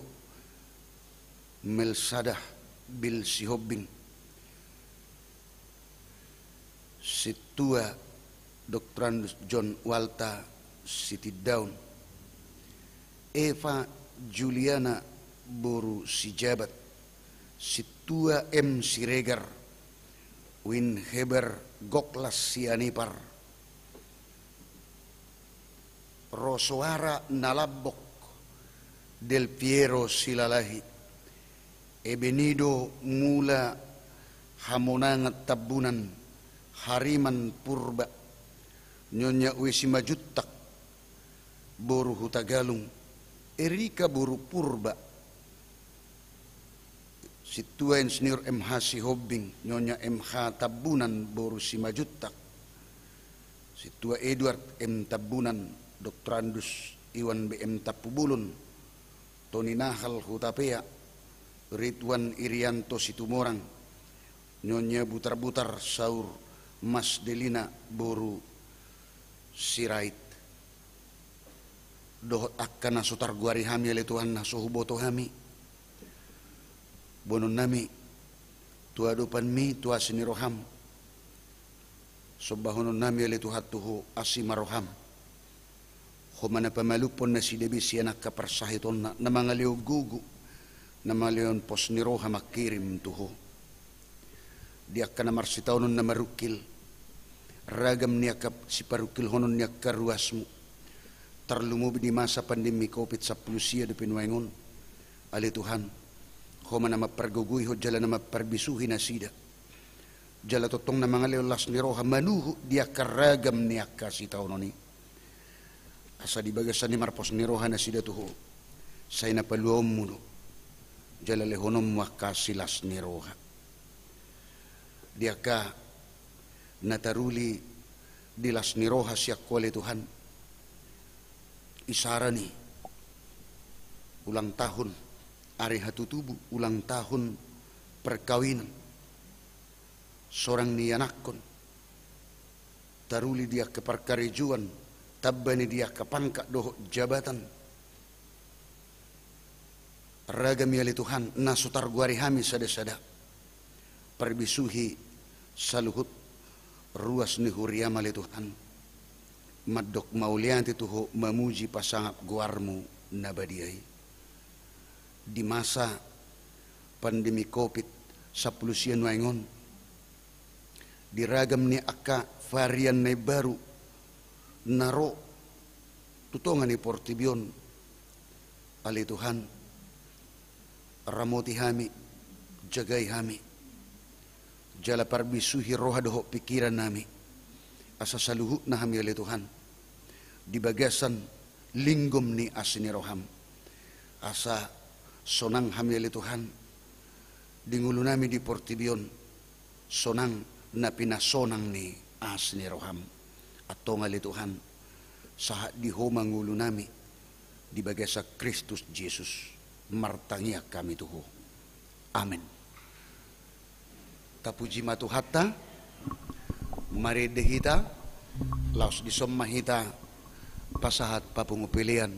Melsadah Bil Sihobing, Situa Dr. John Walta Siti Daun, Eva Juliana Boru Sijabat, Situa M. Siregar, Win Heber Goklas Sianipar, Rosoara Nalabok Del Piero Silalahi, Ebenido Mula Hamonangat Tabunan, Hariman Purba, Nyonya Wesimajutak Boru Hutagalung, Erika Boru Purba, Situa Insinyur MH Sihobing, Nyonya MH Tabunan Boru Simajutak, Situa Edward M. Tabunan, Dr. Andus Iwan BM Tapubulun, Tony Nahal Hutapea, Ridwan Irianto Situmorang, Nyonya Butar-Butar Saur Mas Delina Boru Sirait, dohot akan nasutar guari hami ale Tuhan nasuhuboto hami, bonon nami tuadupan mi tua siniroham, sobahonon nami ale Tuhan tuho asimaroham, humana pamalupon na si Debi siya nakaparsahiton na mga liog gugu, na mga leon pos niroha makirim tuho. Di akan na marsitaunon na marukil, ragam niya ka si parukil honon niya karuasmu, tarlumubi di masa pandemi COVID-19 di pinuwaingon, ali Tuhan, humana maparguguy ho jala na maparbisuhi na sida, jala totong na mga leolas niroha manuho di akaragam niya ka si taunoni. Asa di bagasan ni marpos niroha na sida tuho, say na paluom muno, jala lehonom makasilas niroha. Dia ka nataruli dilas niroha siya kuali Tuhan, isara ni ulang tahun ari hatutubu, ulang tahun perkawinan seorang nianakon, taruli dia ke perkarejuan, tabbani dia ke pangkat doh jabatan, ragam yali Tuhan nasutar guari hami sada-sada, perbisuhi saluhut ruas ni huriama le Tuhan, madok maulianti tuho mamuji pasangap guarmu nabadiai. Di masa pandemi COVID-19 waingon, diragam ni aka varian na baru naro tutongan ni portibion, ali Tuhan ramoti hami, jagai hami, jala parbisuhi roha doho pikiran nami, asa saluhut na hami ali Tuhan, di bagasan linggom ni asini roham, asa sonang hami ali Tuhan, di ngulu nami di portibion, sonang na pinasonang ni asini roham, atau ngali Tuhan, saat di homa ngulu nami, di bagasa Kristus Yesus, martangia kami tuho. Amin. Tapuji matu hatta, mari dehita, laos disomahita, pasahat papungupilian,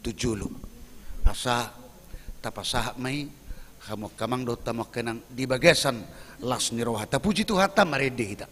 tujulu. Asa tapasahat may, kamu kamang do tamak kenang di bagasan las ni rohata puji tu hata marede kita.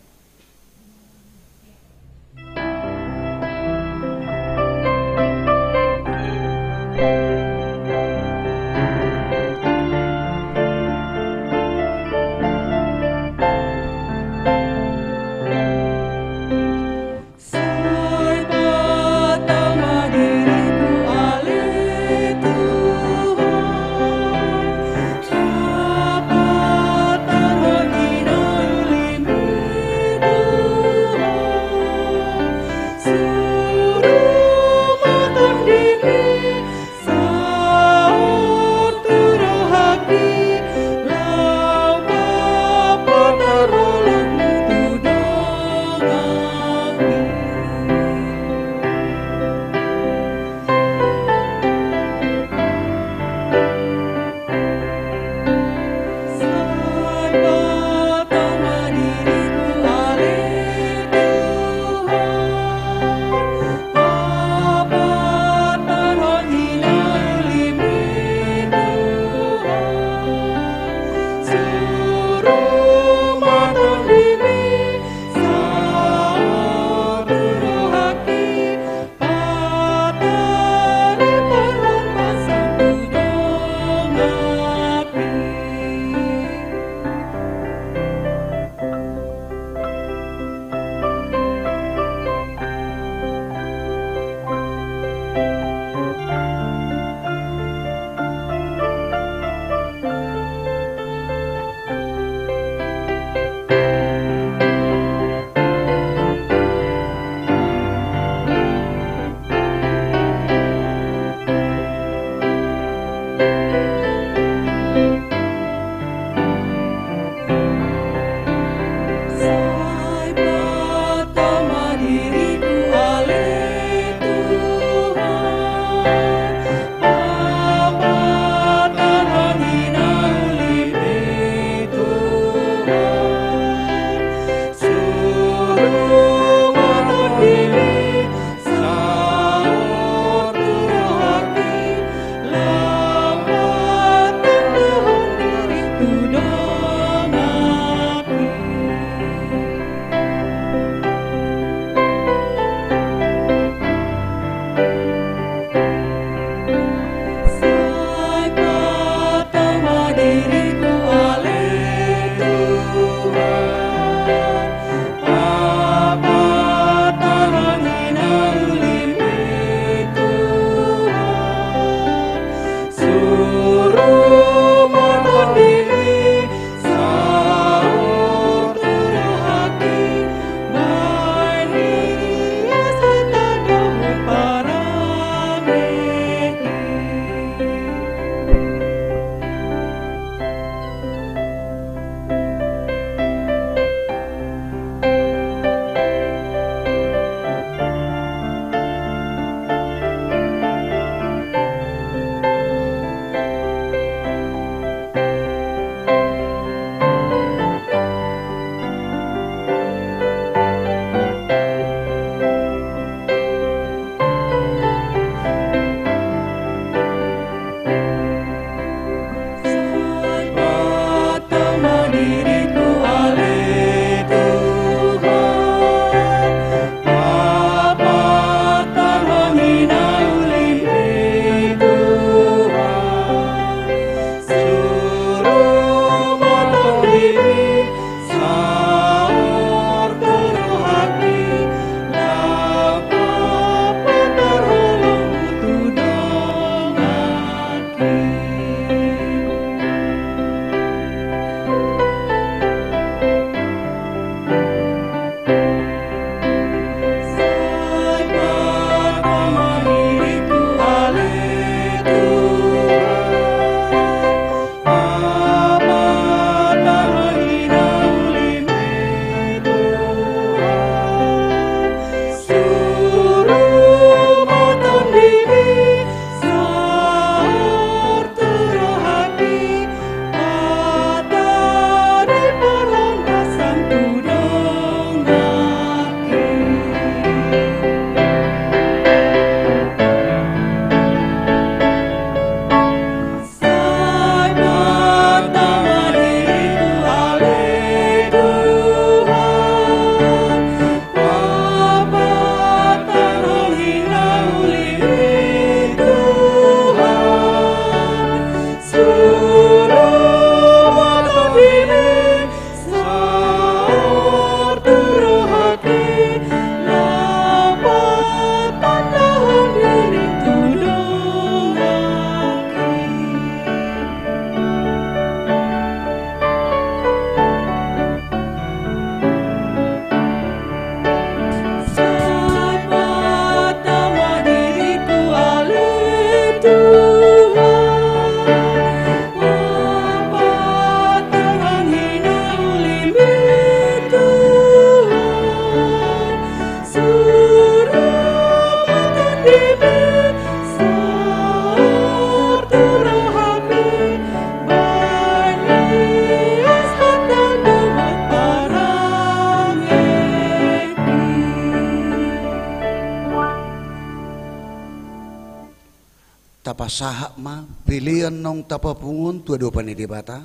Pasaha ma pilihan nong tapapungun tua dopan di bata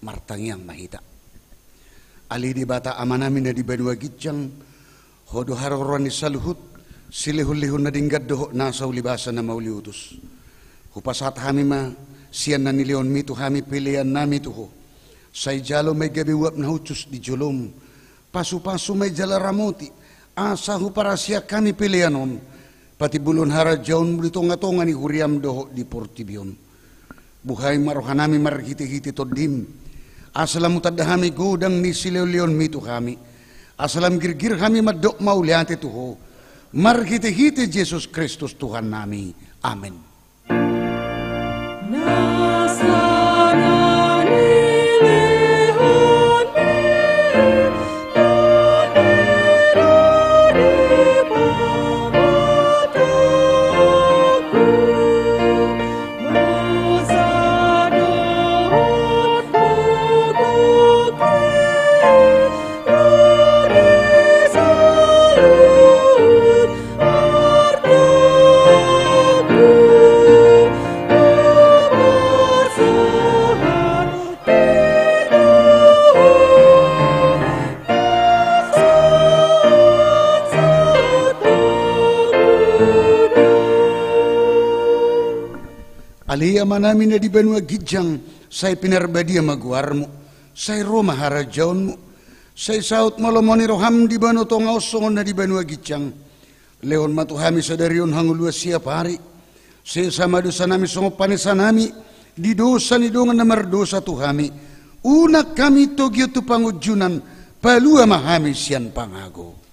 martangiang mahita. Ali di bata amanami na di Banua Gijang hodo haroran ni saluhut silihul-lihun na dinggat doho nasa ulibasa na mauli utus. Hupasat hami ma siyan na nilion mito hami pilihan nami tuho. Say jalo may gabiwap na hutus di jolom. Pasu-pasu may jala ramoti. Asa huparasya kami pilihanon. Pati bulon hara jaun buli tonga-tonga ni huriam doho di Portibion. Buhay marohanami marhiti-hiti todim. Asalam mutadahami gudang ni sileo-leon mito kami. Asalam girgir kami madok mauliate tuho. Marhiti-hiti Jesus Kristus Tuhan nami. Amen. Aliyah manami na di Banua Gijang, say pinarbadia maguarmo, say Roma harajaonmo, say saut malomoni roham di Banu Tonga osongon na di Banua Gijang, leon matuhami sadarion hangulua siap hari, say sama dosa nami songo panesanami, di dosa ni dongan na mardosa tuhami, unak kami togyo tu pangujunan, palua mahami sian pangago.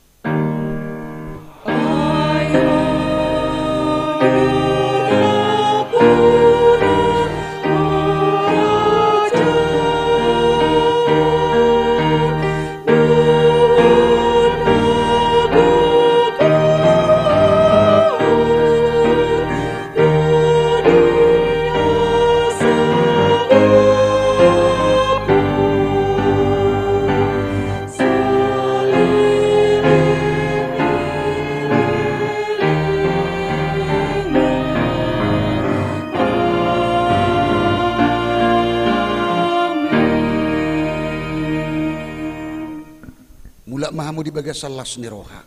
Mahamu di bagas salas ni roha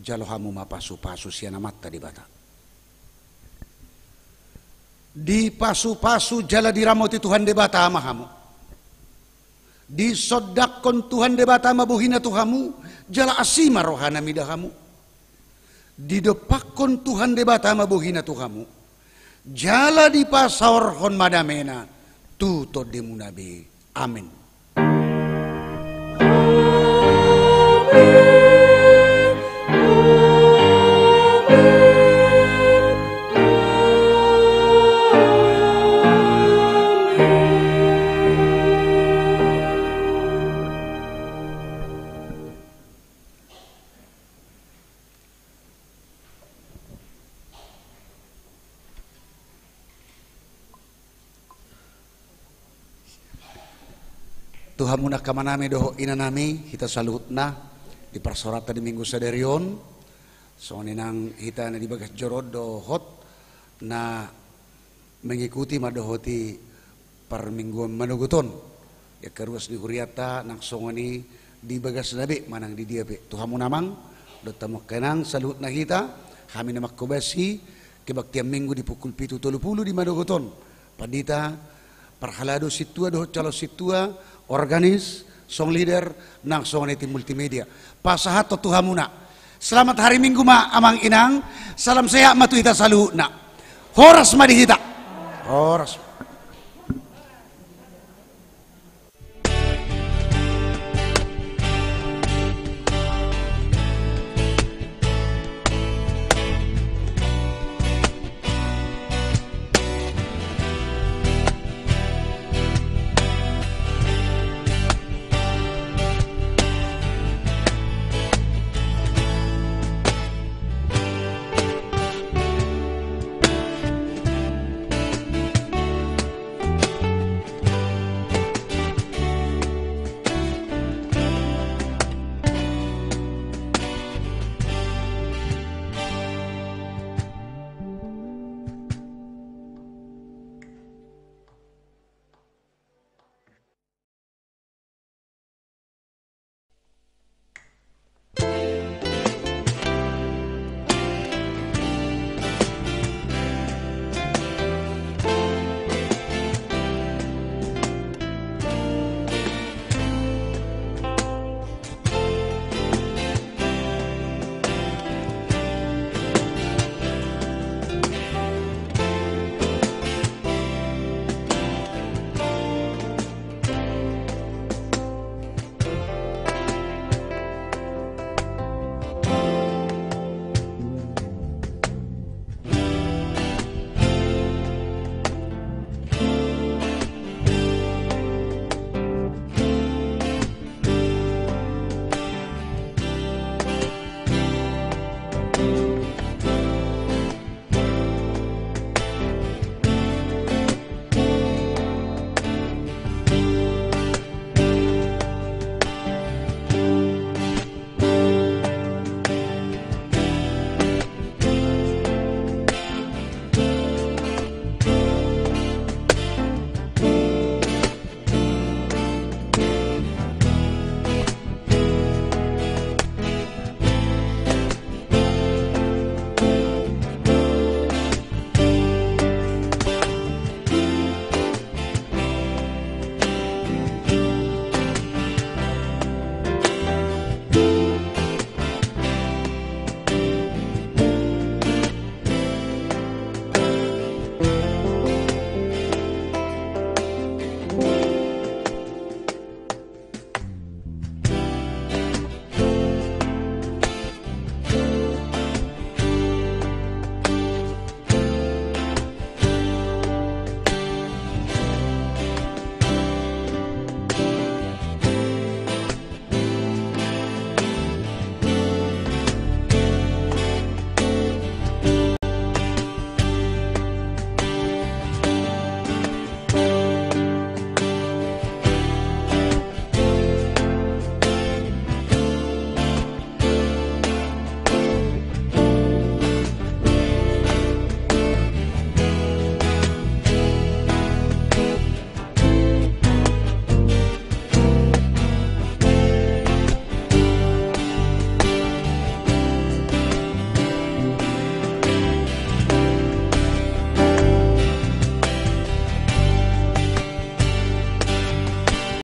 jalohamu mapasu-pasu siana mata di bata di pasu-pasu jala diramoti Tuhan de bata mahamu di sodakon Tuhan de bata mabuhina Tuhamu jala asima rohana midahamu di depakon Tuhan de bata mabuhina Tuhamu jala di pasaorhon madamena tuto demunabe. Amin. Tuhan muna kamanami doho inanami kita salutna di persorata di minggu sadarion so ninang hita na di bagas jorod dohot na mengikuti madohoti par minggu manuguton ya keruas di huriata nang songoni di bagas nabi manang di diabe Tuhan muna mang do tamo kenang salutna kita kami na makobasi kebaktian minggu di pukul 7.30 di manuguton padita parhalado situa dohot calo situa organis, song leader, nang song neti multimedia. Pasahat to Tuhamuna. Selamat hari Minggu ma amang inang. Salam sehat matu ita salu na. Horas madihita. Horas.